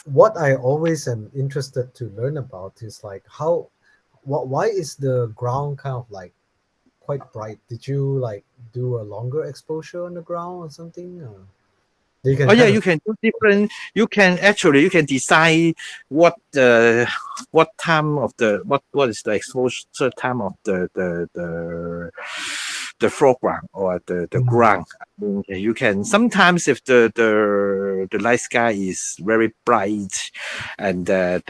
what I always am interested to learn about is like why is the ground kind of like quite bright? Did you like do a longer exposure on the ground or something? You can do different. You can decide what time of what is the exposure time of the foreground or the ground. I mean, you can sometimes if the night sky is very bright and the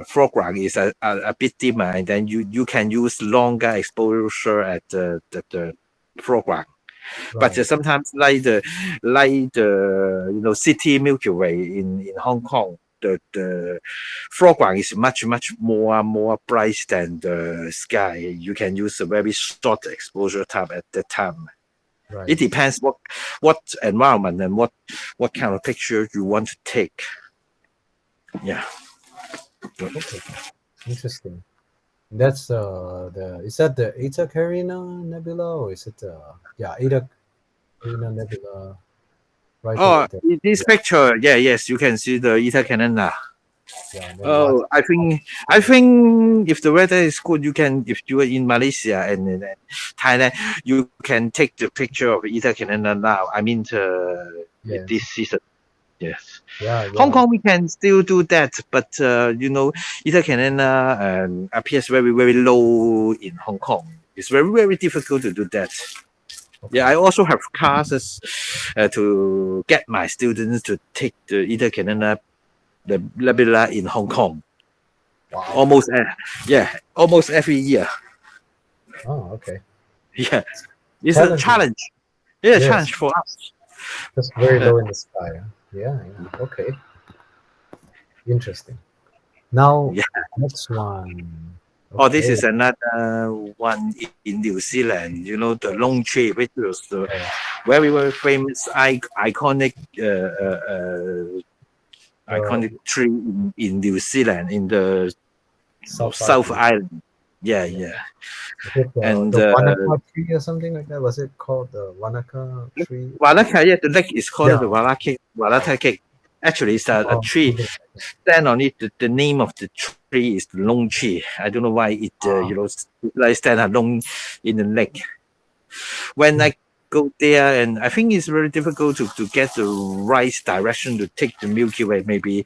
foreground is a bit dimmer, and then you can use longer exposure at the foreground. Right. But sometimes like the city Milky Way in Hong Kong, the foreground is much more bright than the sky. You can use a very short exposure time at that time. Right. It depends what environment and what kind of picture you want to take. Yeah. Okay. Interesting. That's is that the Eta Carina Nebula, or is it Eta Carina Nebula right Oh, over there? in this picture, yes, you can see the Eta Canada. Yeah. And then Oh, I think if the weather is good, you can. If you are in Malaysia and in Thailand, you can take the picture of Eta Canada now. I mean, yes. this season. Yes. Yeah. Hong Kong, we can still do that, but Eta Canada appears very low in Hong Kong. It's very difficult to do that. Okay. Yeah, I also have classes to get my students to take the Eta Canada, the Nebula in Hong Kong. Wow. Almost every year. Oh, okay. Yeah, it's a challenge. Yeah, Yes. challenge for us. Just very low in the sky. Huh? Yeah. Okay. Interesting. Now, next one. Okay. Oh, this is another one in New Zealand. You know, the Long Tree, which was the very famous iconic tree in New Zealand, in the South Island. Yeah. And the Wanaka tree or something like that. Was it called the Wanaka tree? Wanaka, the lake is called the Wanaka Cake. Actually, it's a tree. Okay. Stand on it. The name of the tree is the Long Tree. I don't know why it like stand alone in the lake. When I go there, and I think it's very difficult to get the right direction to take the Milky Way. Maybe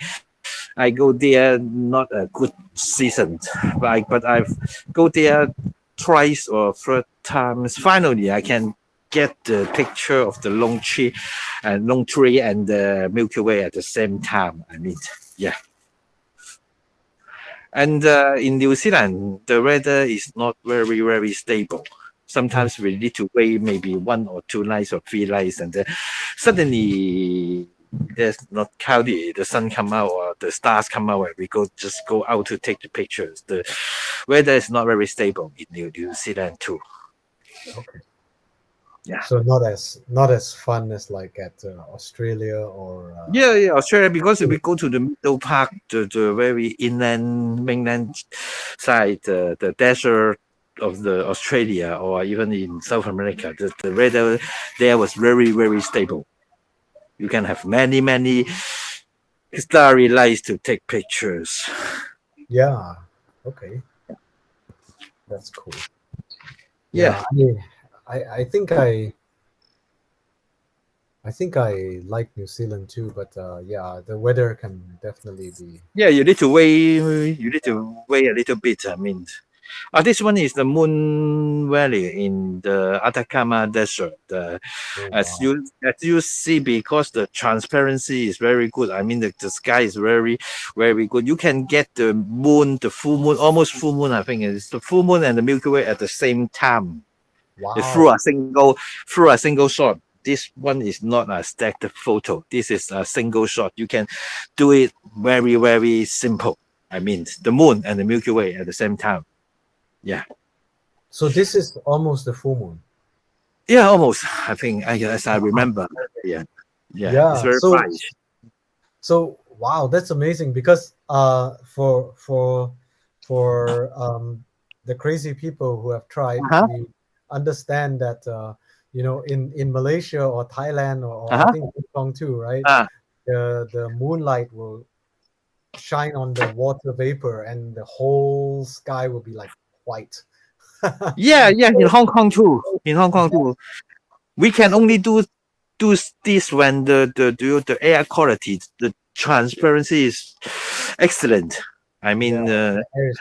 I go there not a good season, but I've go there twice or third times. Finally, I can get the picture of the long tree and the Milky Way at the same time. I mean, yeah. And in New Zealand, the weather is not very stable. Sometimes we need to wait maybe 1 or 2 nights or 3 nights, and then suddenly there's not cloudy, the sun come out or the stars come out, and we just go out to take the pictures. The weather is not very stable in New Zealand too. Okay. Yeah. So not as fun as like at Australia or Australia, because if we go to the middle part, the very mainland side, the desert of the Australia, or even in South America, the weather there was very stable. You can have many starry lights to take pictures. Yeah. Okay. That's cool. Yeah. I think I like New Zealand too, but the weather can definitely be. Yeah, you need to wait. You need to wait a little bit. I mean, this one is the Moon Valley in the Atacama Desert. As you see, because the transparency is very good. I mean, the sky is very good. You can get the moon, the full moon, almost full moon. I think it's the full moon and the Milky Way at the same time. Wow. Through a single shot. This one is not a stacked photo. This is a single shot. You can do it very simple. I mean, the moon and the Milky Way at the same time. Yeah. So this is almost the full moon. Yeah, almost. I think, as I remember. Yeah. It's very bright. So wow, that's amazing, because for the crazy people who have tried, we understand that in Malaysia or Thailand or I think Hong Kong too, right? The moonlight will shine on the water vapor and the whole sky will be like white. In Hong Kong too. We can only do this when the air quality, the transparency is excellent. I mean,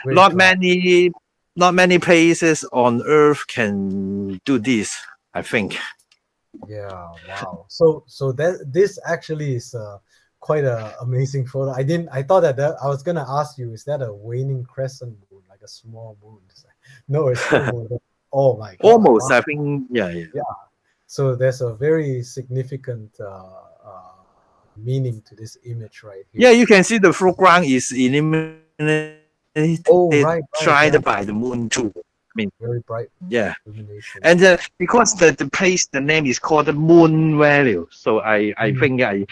not many places on Earth can do this, I think. Yeah, wow. So this actually is quite an amazing photo. I thought that I was gonna ask you, is that a waning crescent moon, like a small moon? No, it's full moon. Oh my God. Almost, wow. I think, yeah. So there's a very significant meaning to this image right here. Yeah, you can see the foreground is illuminated, Oh, right, shined yeah. by the moon too. I mean, Very bright yeah. illumination. And because the place, the name is called the Moon Value, so I think I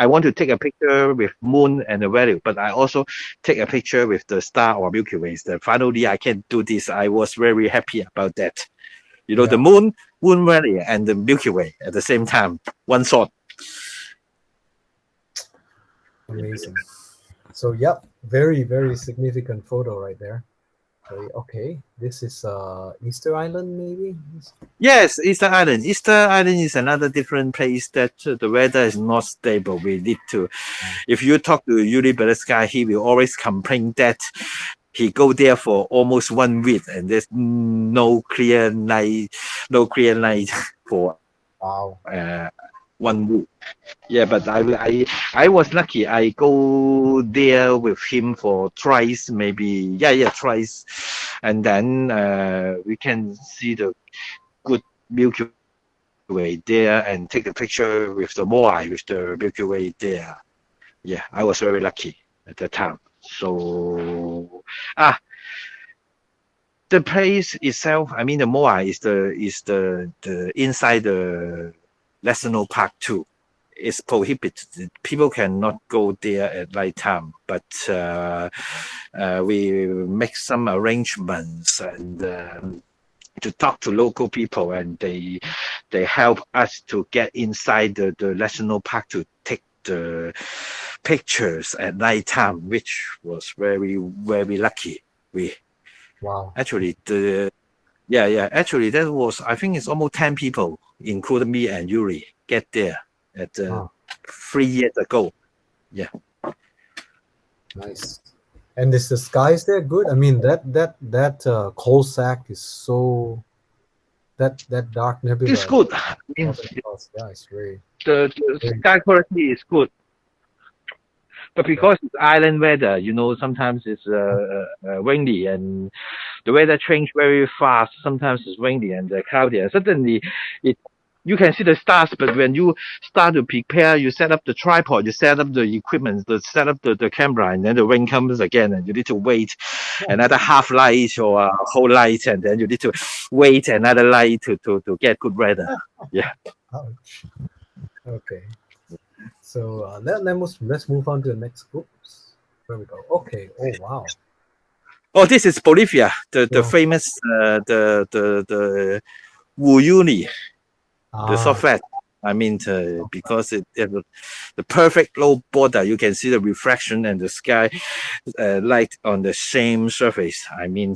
want to take a picture with moon and the value, but I also take a picture with the star or Milky Way. That finally I can do this. I was very happy about that. You know, the moon Valley, and the Milky Way at the same time, one shot. Amazing. So, yep, very, very significant photo right there. Okay, this is Easter Island, maybe? Yes, Easter Island. Easter Island is another different place that the weather is not stable. We need to, if you talk to Yuri Bereska, he will always complain that he go there for almost 1 week and there's no clear night for 1 week. Yeah, but I was lucky. I go there with him for twice, maybe twice, and then we can see the good Milky Way there and take a picture with the Moai, with the Milky Way there. Yeah, I was very lucky at that time. So the place itself, I mean the Moai is the inside the National Park too. It's prohibited. People cannot go there at night time, but we make some arrangements and to talk to local people, and they help us to get inside the national park to take the pictures at night time, which was very, very lucky. Actually actually that was, I think it's almost 10 people, including me and Yuri, get there at 3 years ago. Yeah. Nice. And is the skies there good? I mean, that coal sack is so that dark nebula. It's good. I mean, it's very the sky quality is good. But because it's island weather, you know, sometimes it's windy and the weather change very fast. Sometimes it's windy and cloudy. And suddenly, you can see the stars, but when you start to prepare, you set up the tripod, you set up the equipment, set up the camera, and then the rain comes again, and you need to wait another half light or a whole light, and then you need to wait another light to get good weather. Yeah. Ouch. Okay. So let's move on to the next group. Where we go? Okay. Oh wow. Oh, this is Bolivia, the famous the Uyuni. The software, I mean, because it the perfect low border, you can see the reflection and the sky light on the same surface. I mean,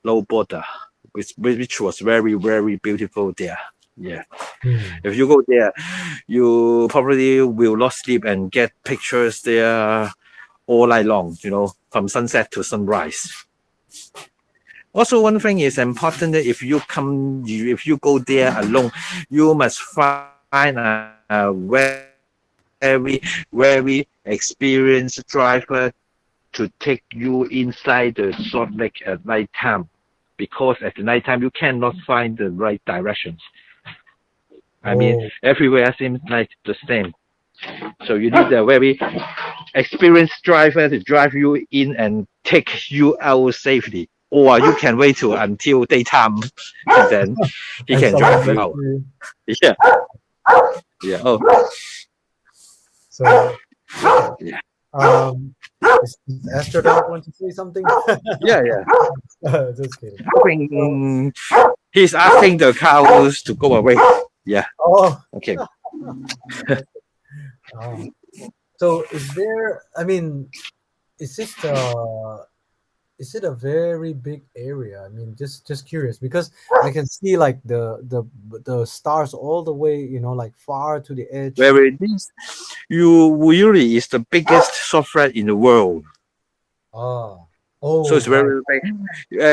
low border, which was very, very beautiful there. Yeah. If you go there, you probably will not sleep and get pictures there all night long, you know, from sunset to sunrise. Also, one thing is important that if you go there alone, you must find a very, very experienced driver to take you inside the Salt Lake at night time, because at the night time you cannot find the right directions. I mean, everywhere seems like the same. So you need a very experienced driver to drive you in and take you out safely. Or you can wait until daytime, and then he can drive you out. Yeah. Yeah. Oh. So. Yeah. Is Astrodog want to say something? Yeah. Just kidding. He's asking the cows to go away. Yeah. Oh. Okay. So is there? I mean, is it a very big area? I mean, just curious, because I can see like the stars all the way, you know, like far to the edge. Uyuni is the biggest software in the world. So it's very big.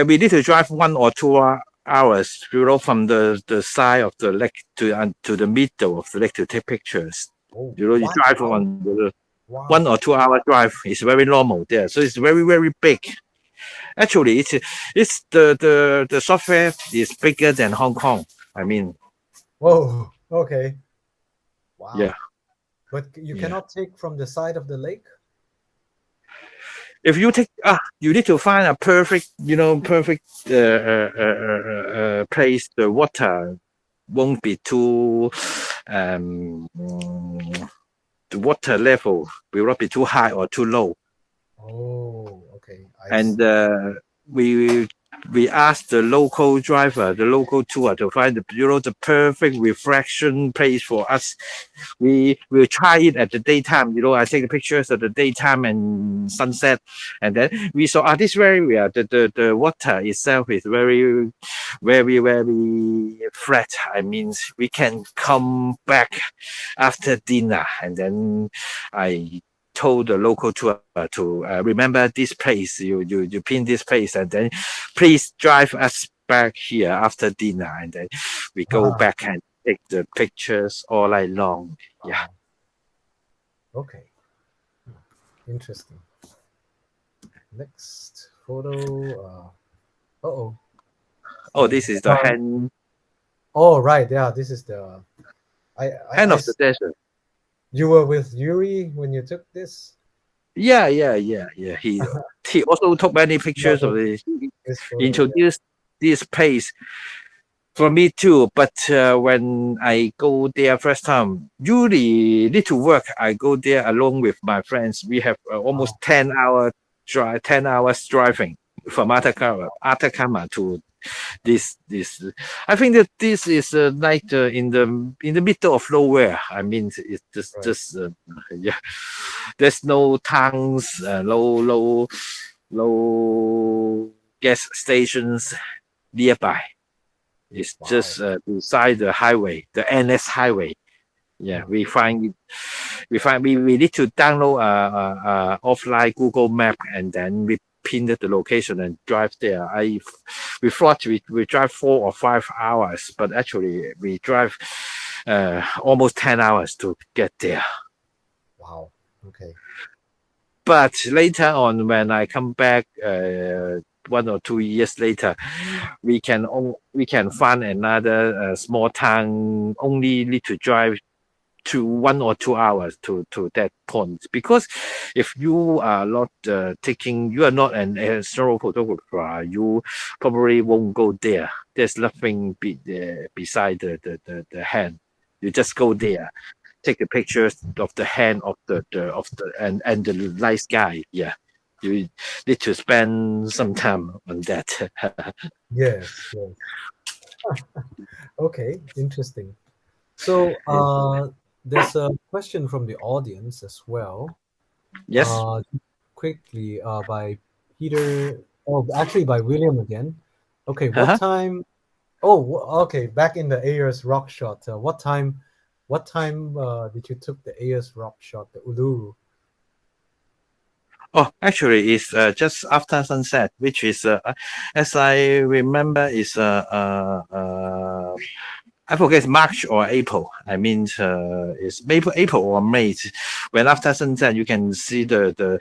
We need to drive 1 or 2 hours, you know, from the side of the lake to the middle of the lake to take pictures. You know, you drive on the 1 or 2 hour drive. It's very normal there. So it's very, very big. Actually, it's the software is bigger than Hong Kong. I mean. Whoa. Okay. Wow. Yeah. But you Yeah. cannot take from the side of the lake? If you take you need to find a perfect, perfect place. The water won't be too the water level will not be too high or too low. Oh, okay. I And see. we asked the local driver, the local tour, to find the perfect reflection place for us. We will try it at the daytime. I take the pictures at the daytime and sunset, and then we saw this area. The water itself is very, very, very flat. I mean, we can come back after dinner, and then I told the local tour to remember this place. You pin this place, and then please drive us back here after dinner, and then we go Ah, back and take the pictures all night long. Yeah. wow. Okay. Interesting. Next photo. Uh-oh. Oh, this is the Um, hand oh, right. Yeah, this is the. hand of the desert. You were with Yuri when you took this. Yeah. He also took many pictures of Also, this. this photo. Yeah. Introduced this place for me too. But when I go there first time, usually need to work. I go there along with my friends. We have almost Wow. 10 hours driving from Atacama to this. I think that this is like in the middle of nowhere. I mean, it's just Right. yeah. There's no towns, low gas stations nearby. It's Wow. just beside the highway, the NS highway. Yeah, Hmm. we need to download a offline Google map, and then we pin the location and drive there. We thought we drive 4 or 5 hours, but actually we drive almost 10 hours to get there. Wow. Okay. But later on, when I come back 1 or 2 years later, we can find another small town. Only need to drive to 1 or 2 hours to that point. Because if you are not you are not an astrophotographer, you probably won't go there. There's nothing beside the hand. You just go there, take the pictures of the hand of the and the nice guy. Yeah, you need to spend some time on that. Yes. Yes. Okay. Interesting. So, there's a question from the audience as well. Yes. Quickly, by Peter. Oh, actually, by William again. Okay. What Uh-huh. time? Oh, okay. Back in the Ayers rock shot. What time? What time did you took the Ayers rock shot, the Uluru? Oh, actually, it's just after sunset, which is, as I remember, is I forget it's March or April. I mean, it's April or May. When after sunset, you can see the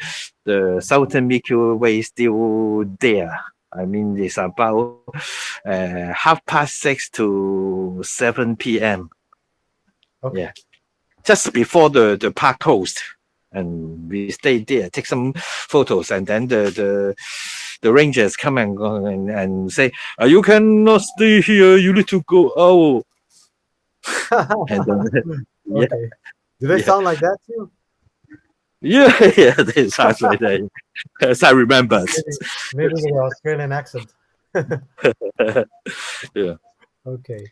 southern Milky Way still there. I mean, it's about 6:30 to 7 p.m. Okay. Yeah, just before the park closed, and we stayed there, take some photos, and then the rangers come and go and say, "You cannot stay here. You need to go out." And then, yeah, Okay. Do they yeah, sound like that too? yeah. It sounds like that, as I remember. Maybe with the Australian accent. Yeah. Okay.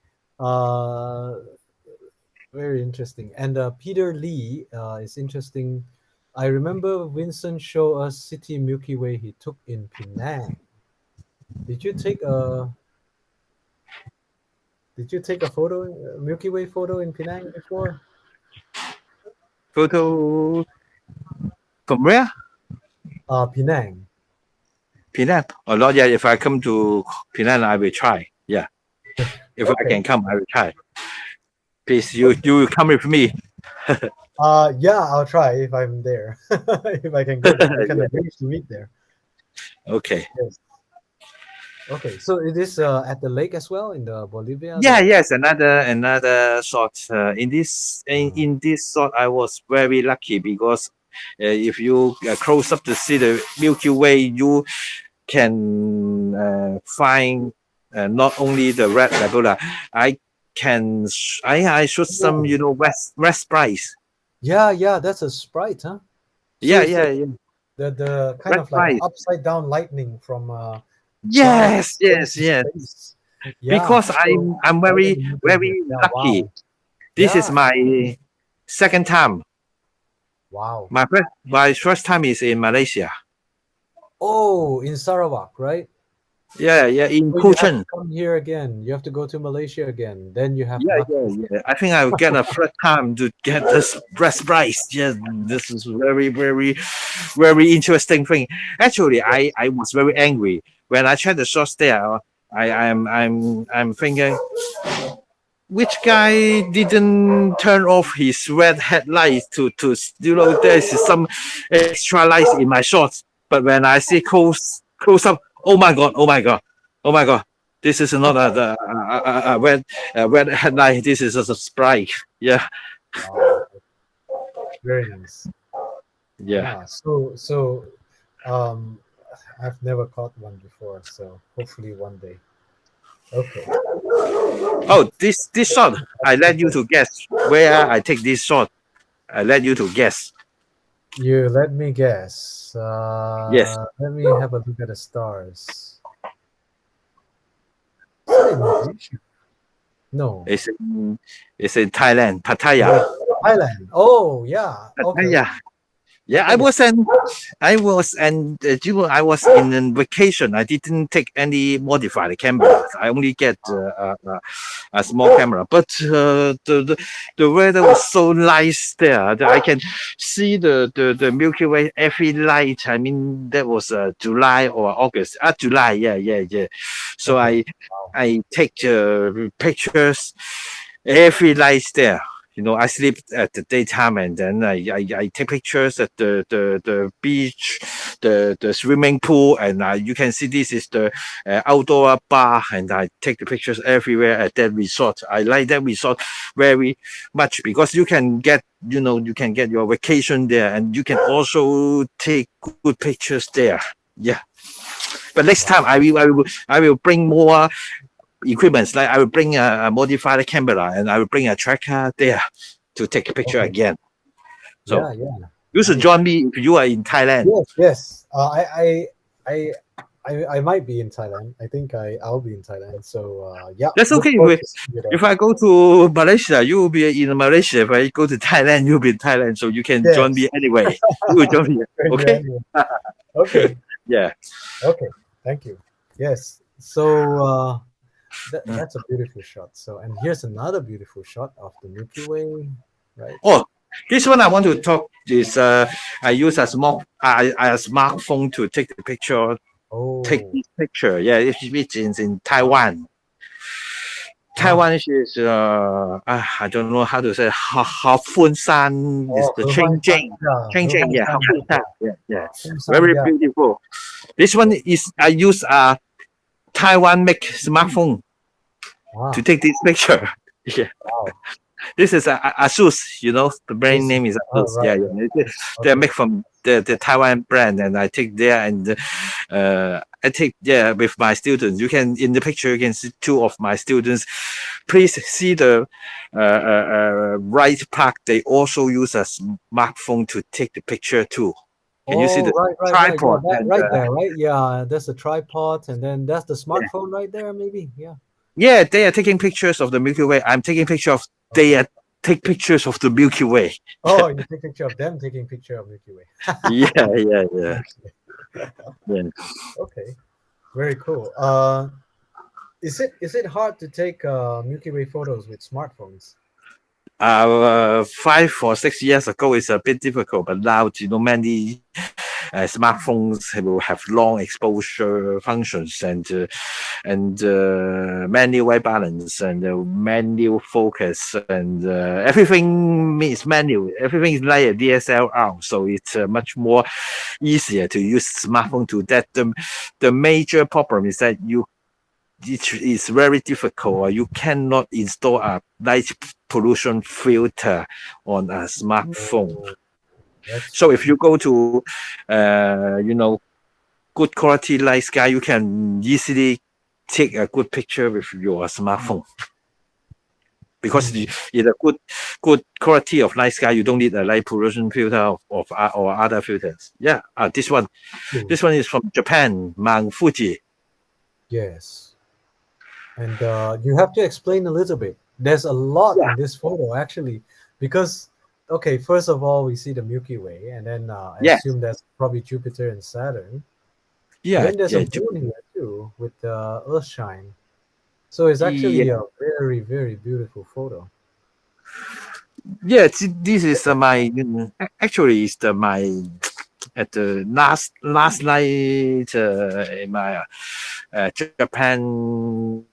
Very interesting. And Peter Lee is interesting. I remember Vincent showed us City Milky Way he took in Penang. Did you take a photo, Milky Way photo in Penang before? Photo from where? Penang. Penang. Or not yet. If I come to Penang, I will try. Yeah. If I Okay. can come, I will try. Please, you come with me. Yeah, I'll try if I'm there. If I can go there, we can Yeah. arrange to meet there. Okay. Yes. Okay, so it is at the lake as well in the Bolivia. Yeah, yes, another shot. In this Uh, in this shot, I was very lucky because if you close up to see the Milky Way, you can find not only the red nebula. I I shot some oh, red sprites. yeah, yeah, that's a sprite, huh? So Yeah, it's yeah, yeah. the kind Red of like an sprites. upside down lightning from planet Yes, going yes, to yes. space. Yeah, Because so I'm right in very the middle here. very Yeah, lucky. wow. This is Yeah, my second time. wow. My first time is in Malaysia. Oh, in Sarawak, right? Yeah, yeah, in So you have to Kuching. come here again. You have to go to Malaysia again. Then you have Yeah, lucky. yeah, yeah. I think I will get a first time to get this press prize. Yeah, this is very, very, very interesting thing. Actually, I was very angry when I checked the shots there. I'm thinking which guy didn't turn off his red headlights to there's some extra lights in my shots. But when I see close up, oh my god, oh my god, oh my god, this is not a red headlight. This is a sprite. Yeah, Wow, very nice. yeah. Yeah. So um I've never caught one before, so hopefully one day. Okay. Oh, this shot, I let you to guess where I take this shot. I let you to guess. You let me guess. Yes, Let me have a look at the stars. Is it in Malaysia? No. it's in, it's in Thailand, Pattaya. Oh, Thailand. Oh, yeah. Okay. Pattaya. Yeah, Okay. I was in a vacation. I didn't take any modified camera. I only get a small camera. But the weather was so nice there that I can see the Milky Way every night. I mean, that was July or August. July. Yeah, yeah, yeah. So Okay. Wow. I take pictures every night there. I sleep at the daytime and then I take pictures at the beach, the swimming pool, and you can see this is the outdoor bar, and I take the pictures everywhere at that resort. I like that resort very much because you can get your vacation there, and you can also take good pictures there. Yeah. But next time I will bring more equipments. Like I will bring a modified camera and I will bring a tracker there to take a picture Okay. again. So Yeah, yeah. you should Nice. join me if you are in Thailand. Yes, yes. I might be in Thailand. I think I'll be in Thailand. So yeah, That's look okay. forward to seeing you there. If I go to Malaysia, you will be in Malaysia. If I go to Thailand, you'll be in Thailand. So you can join Yes. me anyway. You will join me. Thank you, Okay? Andy. Okay. Yeah. Okay. Thank you. Yes. So Mm. that's a beautiful shot. So and here's another beautiful shot of the Milky Way, right? Oh, this one I want to talk is I use a smartphone to take the picture. Take Oh, this picture. Yeah, it's in Taiwan. wow. Taiwan is I don't know how to say Hafun is Oh, the 合欢山, yeah, Cheng, 合欢 yeah, 山, Hafun yeah, yeah, yeah. 峰山, Very yeah. beautiful. This one is I use a Taiwan make smartphone to Wow, take this picture. Yeah. wow. This is a ASUS, the brand This name is oh, ASUS. right, Yeah, right. yeah. They're Okay. made from the Taiwan brand, and I take there and I take with my students. You can in the picture you can see two of my students. Please see the right part. They also use a smartphone to take the picture too. Can you see Oh, the right, right, right. Yeah, tripod that and right there, right? Yeah, that's the tripod, and then that's the yeah. smartphone right there, maybe. Yeah. Yeah, they are taking pictures of the Milky Way. I'm taking picture of they Okay. are take pictures of the Milky Way. Oh, you take picture of them taking picture of Milky Way. Yeah, yeah, yeah. Yeah. Okay, very cool. Is it hard to take Milky Way photos with smartphones? 5 or 6 years ago, it's a bit difficult, but now many smartphones will have long exposure functions and manual white balance and manual focus and everything is manual. Everything is like a DSLR, so it's much more easier to use smartphone to that. The major problem is that it's very difficult, or you cannot install a light pollution filter on a smartphone. Oh, that's So true. if you go to, good quality light sky, you can easily take a good picture with your smartphone. Because it's a good quality of light sky, you don't need a light pollution filter of or other filters. Yeah, this one is from Japan, Mount Fuji. Yes. And you have to explain a little bit. There's a lot Yeah, in this photo actually, because okay, first of all, we see the Milky Way, and then I yeah, assume that's probably Jupiter and Saturn. And yeah, then there's a yeah, moon here too with Earthshine. So it's actually yeah. a very, very beautiful photo. Yeah, this is my actually is my at the last night in my Japan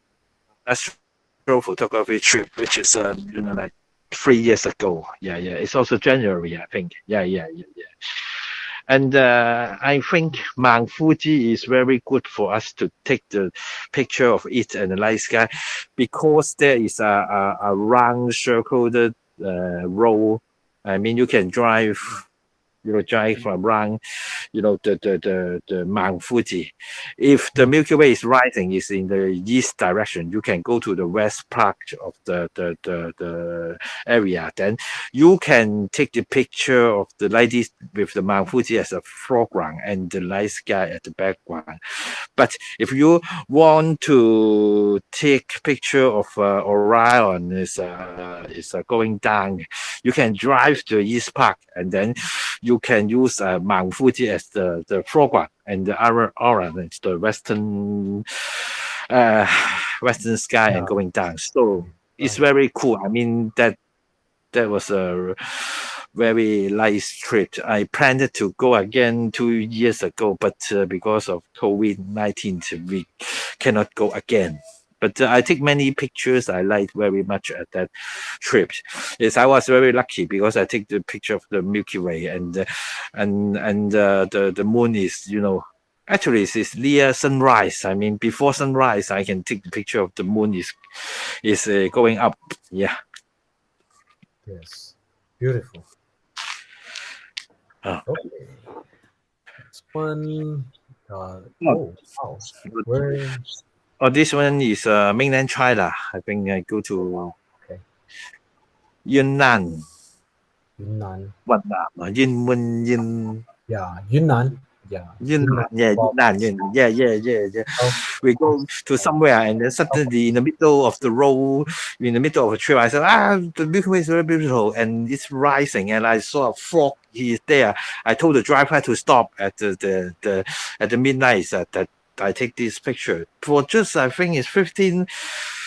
astrophotography trip, which is like 3 years ago. Yeah, yeah. It's also January, I think. Yeah. And I think Mount Fuji is very good for us to take the picture of it and the night sky, because there is a round circled road. I mean, you can drive around, the Mount Fuji. If the Milky Way is rising, is in the east direction, you can go to the west part of the area. Then you can take the picture of the ladies with the Mount Fuji as a foreground and the night sky at the background. But if you want to take picture of Orion is going down, you can drive to East Park, and then you can use Mount Fuji as the foreground, and the other Orion is the western sky and Yeah. going down. So it's Right. very cool. I mean, that was a very nice trip. I planned to go again 2 years ago, but because of COVID-19, we cannot go again. But I take many pictures. I like very much at that trip. Yes, I was very lucky because I take the picture of the Milky Way, and the moon is, actually it's near sunrise. I mean, before sunrise, I can take the picture of the moon is going up. Yeah. Yes. Beautiful. Oh. Okay. This one. Oh, Oh, wow. Where? this one is mainland China. I think I go to Okay. Yunnan. Yunnan. Yin. Yeah. Yunnan. Yeah. Yunnan. Wow. Yeah. Oh, We go to somewhere, and then suddenly in the middle of the road, in the middle of a trip, I said, the Milky Way is very beautiful and it's rising. And I saw a frog. He is there. I told the driver to stop at the midnight that I take this picture. For just, I think it's 15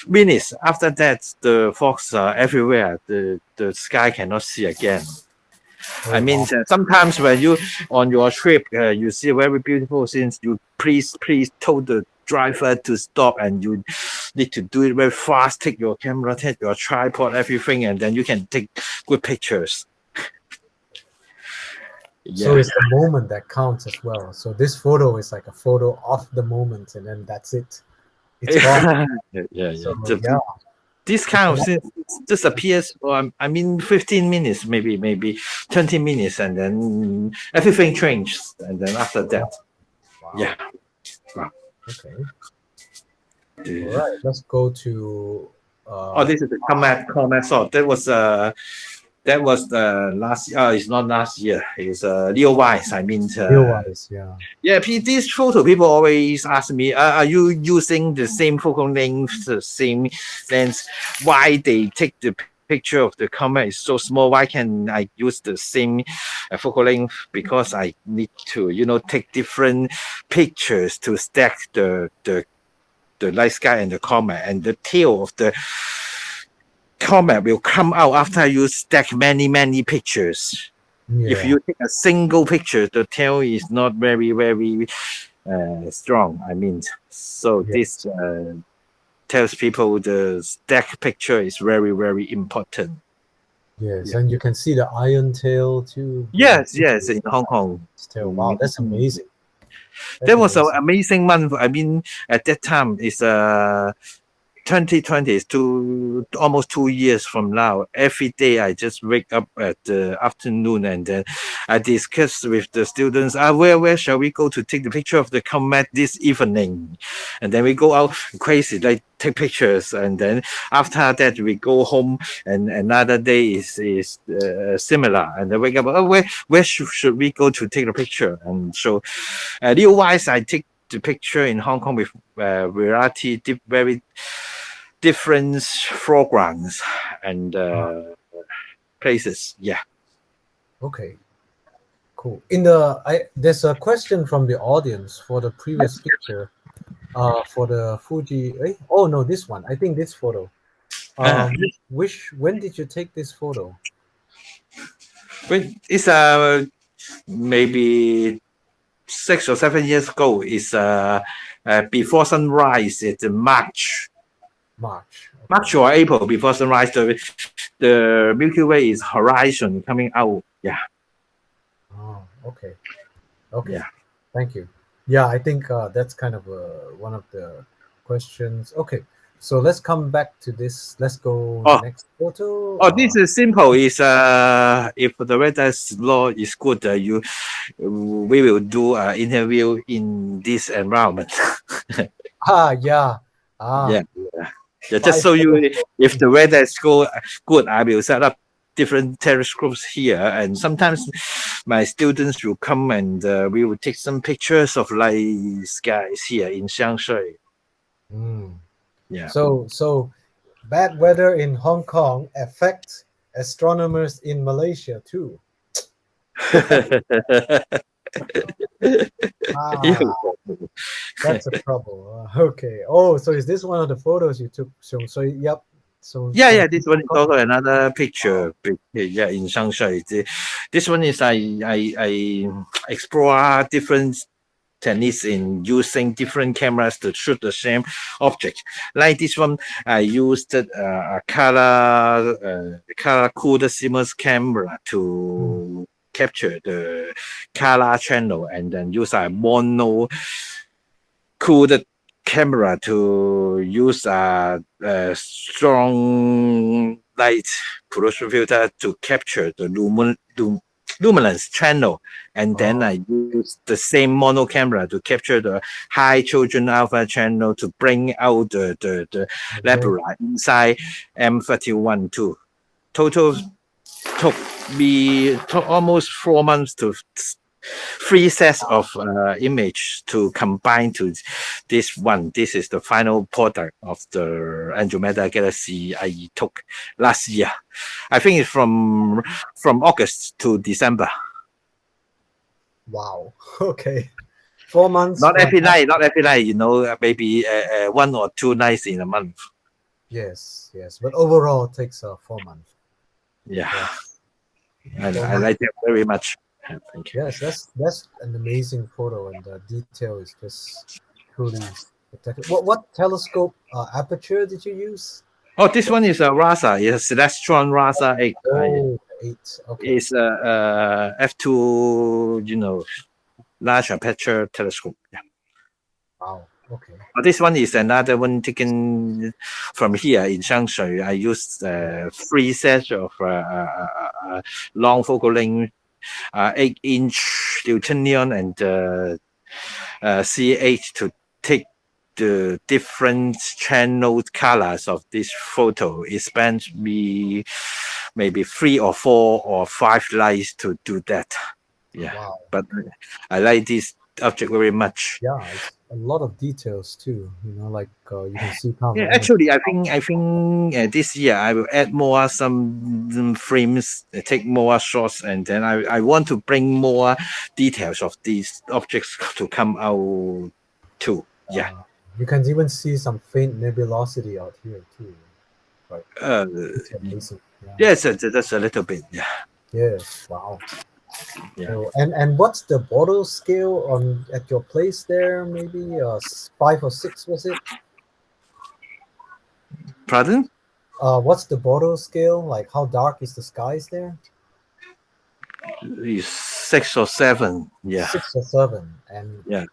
minutes. After that, the fogs are everywhere. The sky cannot see again. I mean, wow. sometimes when you on your trip, you see very beautiful scenes. You please told the driver to stop, and you need to do it very fast. Take your camera, take your tripod, everything, and then you can take good pictures. So it's the moment that counts as well. So this photo is like a photo of the moment, and then that's it. It's gone. yeah. So, This kind of thing just appears for, 15 minutes, maybe 20 minutes, and then everything changes. And then after that, wow. yeah. Wow. Okay. All right. Let's go to. This is the comet shot. That was the last. It's not last year. It's Leo Wise. Real-wise, yeah. Yeah. This photo, people always ask me, are you using the same focal length, the same lens? Why they take the picture of the comet is so small? Why can I use the same focal length? Because I need to, take different pictures to stack the night sky and the comet, and the tail of the comet will come out after you stack many pictures. Yeah. If you take a single picture, the tail is not very strong. So this tells people the stack picture is very important. Yes, and you can see the iron tail too. Yes, in Hong Kong. Wow, that's amazing. That was an amazing month. I mean, at that time, it's 2020 is almost 2 years from now. Every day I just wake up at the afternoon and then I discuss with the students, where shall we go to take the picture of the comet this evening? And then we go out crazy, like take pictures. And then after that we go home and another day is similar. And then wake up, where should we go to take the picture? And so wise I take the picture in Hong Kong with variety, very different foregrounds and places. Yeah. Okay. Cool. There's a question from the audience for the previous picture. For the Fuji. Oh no, this one. I think this photo. When did you take this photo? It's maybe 6 or 7 years ago. It's before sunrise. It's March. March or April before sunrise. The Milky Way is horizon coming out. Yeah. Oh, okay. Okay. Yeah. Thank you. Yeah, I think that's kind of one of the questions. Okay, so let's come back to this. Let's go next photo. This is simple. Is if the weather's law is good, we will do an interview in this environment. Yeah. Yeah. Just so you, if the weather is good, I will set up different telescopes here, and sometimes my students will come and we will take some pictures of light skies here in Sheung Shui. Yeah. So bad weather in Hong Kong affects astronomers in Malaysia too. That's a trouble. Okay. Oh, so is this one of the photos you took? So yep. So yeah, this one is also another picture. Yeah, in Sheung Shui. This one is I explore different techniques in using different cameras to shoot the same object. Like this one, I used a color coded CMOS camera to capture the color channel, and then use a mono coded camera to use a strong light pollution filter to capture the luminance channel, and then I use the same mono camera to capture the high children alpha channel to bring out the nebula inside M31 too. Total took me almost 4 months to 3 sets of image to combine to this one. This is the final product of the Andromeda galaxy I took last year. I think it's from August to December. Wow. Okay. 4 months. Not every night. You know, maybe 1 or 2 nights in a month. Yes. But overall, it takes 4 months. Yeah. I like it very much. Thank you. Yes, that's an amazing photo, and the detail is just truly spectacular. What telescope aperture did you use? Oh, this one is a RASA. It's Celestron RASA 8. Oh, 8. Okay. It's a f2, large aperture telescope. Yeah. Wow. Okay. But this one is another one taken from here in Sheung Shui. I used 3 sets of long focal length 8-inch Newtonian and C8 to take the different channel colors of this photo. It spent me maybe 3 or 4 or 5 lights to do that. Yeah. Wow. But I like this object very much. Yeah, it's a lot of details too. Like you can see. Yeah, actually, I think this year I will add more some frames, take more shots, and then I want to bring more details of these objects to come out too. Yeah. You can even see some faint nebulosity out here too. Right. Yes, that's a little bit. Yeah. Yes. Wow. Yeah. So, and what's the bottle scale at your place there? Maybe 5 or 6, was it? Pardon? What's the bottle scale? Like how dark is the skies there? It's 6 or 7. Yeah. 6 or 7, and Yeah.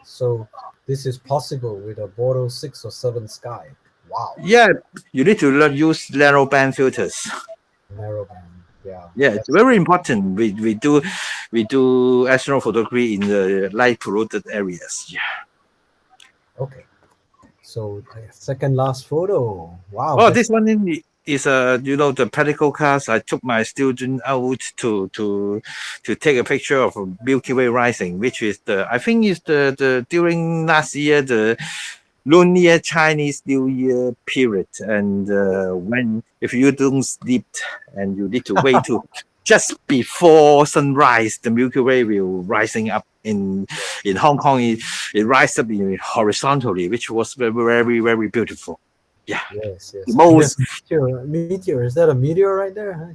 So this is possible with a Bordeaux 6 or 7 sky. Wow. Yeah. You need to use narrow band filters. Narrow band. Yeah. Yeah, it's very important. We do astrophotography in the light polluted areas. Yeah. Okay. So second last photo. Wow. Oh, this one is the practical class. I took my student out to take a picture of Milky Way rising, which is I think is the during last year the lunar Chinese New Year period, and when if you don't sleep and you need to wait to just before sunrise, the Milky Way will rising up in Hong Kong. It rises up horizontally, which was very very beautiful. Yeah. Yes. The most meteor. Is that a meteor right there?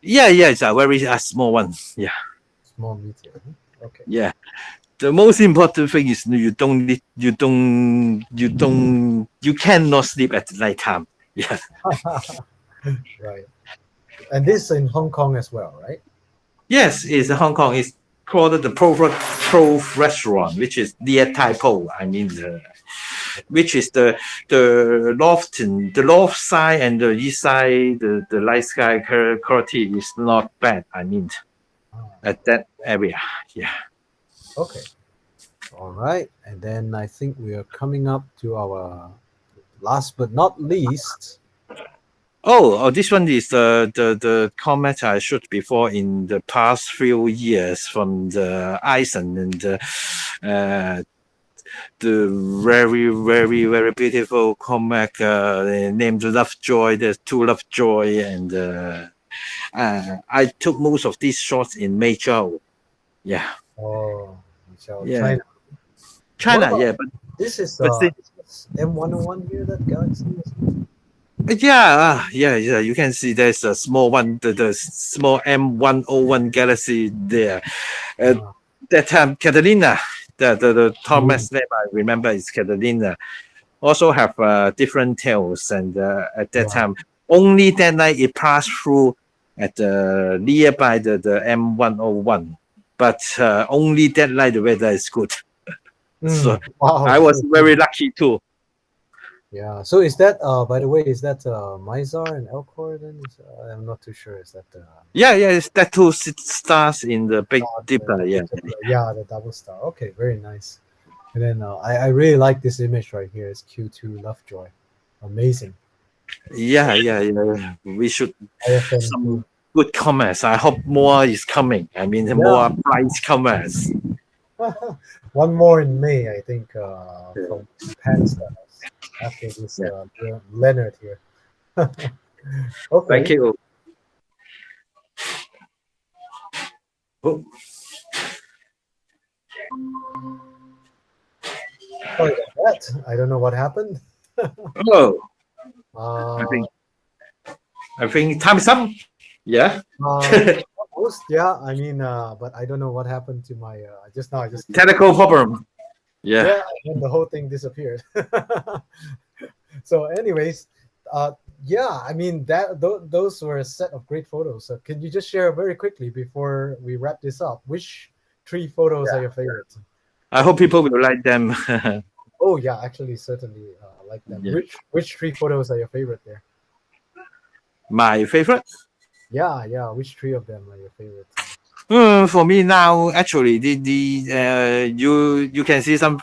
yeah, it's a very small one. Yeah. Small meteor. Okay. Yeah. The most important thing is you cannot sleep at night time. Yeah. Right. And this in Hong Kong as well, right? Yes, it's Hong Kong. It's called the Pro Restaurant, which is near Tai Po. I mean, which is the north side and the east side. The light sky quality is not bad. I mean, at that area. Yeah. Okay. All right. And then I think we are coming up to our last but not least. Oh, this one is the comet I shot before in the past few years from the Ison and the very very very beautiful comet named Lovejoy. There's 2 Lovejoy, and I took most of these shots in Meizhou. Yeah. Oh, yeah. China. Yeah, but this is but M101 here. That galaxy is. Yeah. You can see there's a small one, the small M101 galaxy there. That time, Catalina, the Thomas name I remember is Catalina, also have different tails, and at that time, only that night it passed through at nearby the M101, but only that night the weather is good. So I was very lucky too. Yeah. So is that by the way, is that Mizar and Elcor then? I'm not too sure. Is that yeah, it's that 2 stars in the Big Dipper. Yeah, the double star. Okay, very nice. And then I really like this image right here. It's Q2 Lovejoy. Amazing. Yeah. We should some good comments. I hope more is coming. I mean, more bright comments. One more in May, I think, from Panstars. After this Leonard here. Okay. Thank you. Oh. Sorry about that. I don't know what happened. Oh. I think time is up. Yeah. Almost, yeah. I mean, but I don't know what happened to my just now. Technical problem. Yeah, and the whole thing disappeared. So, anyways, I mean those were a set of great photos. So, can you just share very quickly before we wrap this up? Which 3 photos are your favorite? I hope people will like them. Oh yeah, actually, certainly like them. Yeah. Which 3 photos are your favorite there? My favorite? Yeah. Which 3 of them are your favorite? For me now, actually, you can see some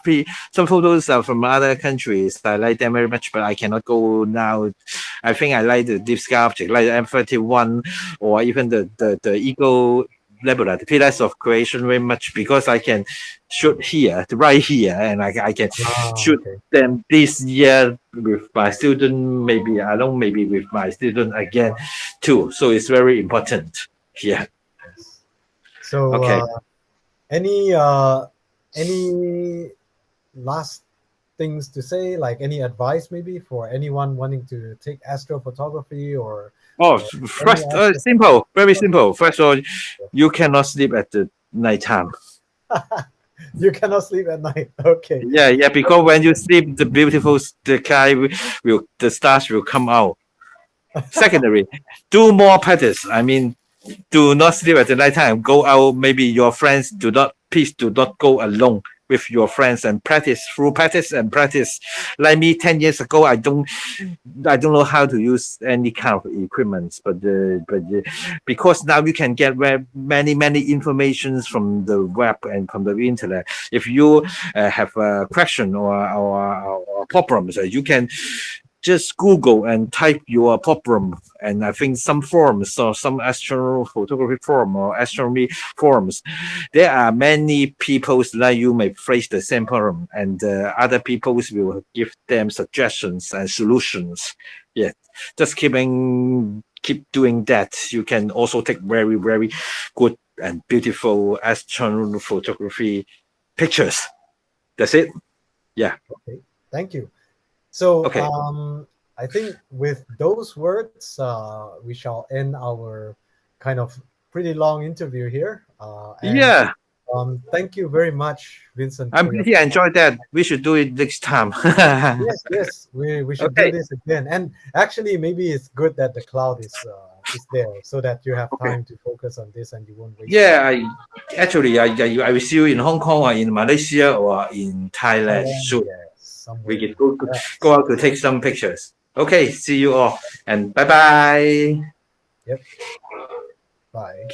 photos from other countries. I like them very much, but I cannot go now. I think I like the deep sky object, like the M31 or even the Eagle Nebula, the pillars of creation, very much, because I can shoot here, right here, and I can shoot them this year with my student, maybe with my student again too. So it's very important. Yeah. So, any last things to say? Like any advice, maybe for anyone wanting to take astrophotography or? First, simple, very simple. First of all, you cannot sleep at the night time. You cannot sleep at night. Okay. Yeah. Because when you sleep, the sky the stars will come out. Secondary, do more practice. I mean, do not sleep at the night time. Go out. Maybe your friends please do not go alone with your friends and practice through practice and practice. Like me, 10 years ago, I don't know how to use any kind of equipment, but because now you can get many informations from the web and from the internet. If you have a question or problems, you can just Google and type your problem, and I think some forums or some astrophotography forum or astronomy forums, there are many people like you may face the same problem, and other people will give them suggestions and solutions. Yeah, just keep doing that. You can also take very good and beautiful astrophotography pictures. That's it. Yeah. Okay, thank you. So Okay. I think with those words, we shall end our kind of pretty long interview here. Yeah. Thank you very much, Vincent, I'm for your pretty enjoyed that. We should do it next time. yes, we should do Okay. this again. And actually, maybe it's good that the cloud is there so that you have Okay. time to focus on this and you won't waste time. Yeah, I will see you in Hong Kong or in Malaysia or in Thailand Thailand, soon. yes, We somewhere can there. go Yes. out to take some pictures. Okay, see you all and bye bye. Yep. Bye.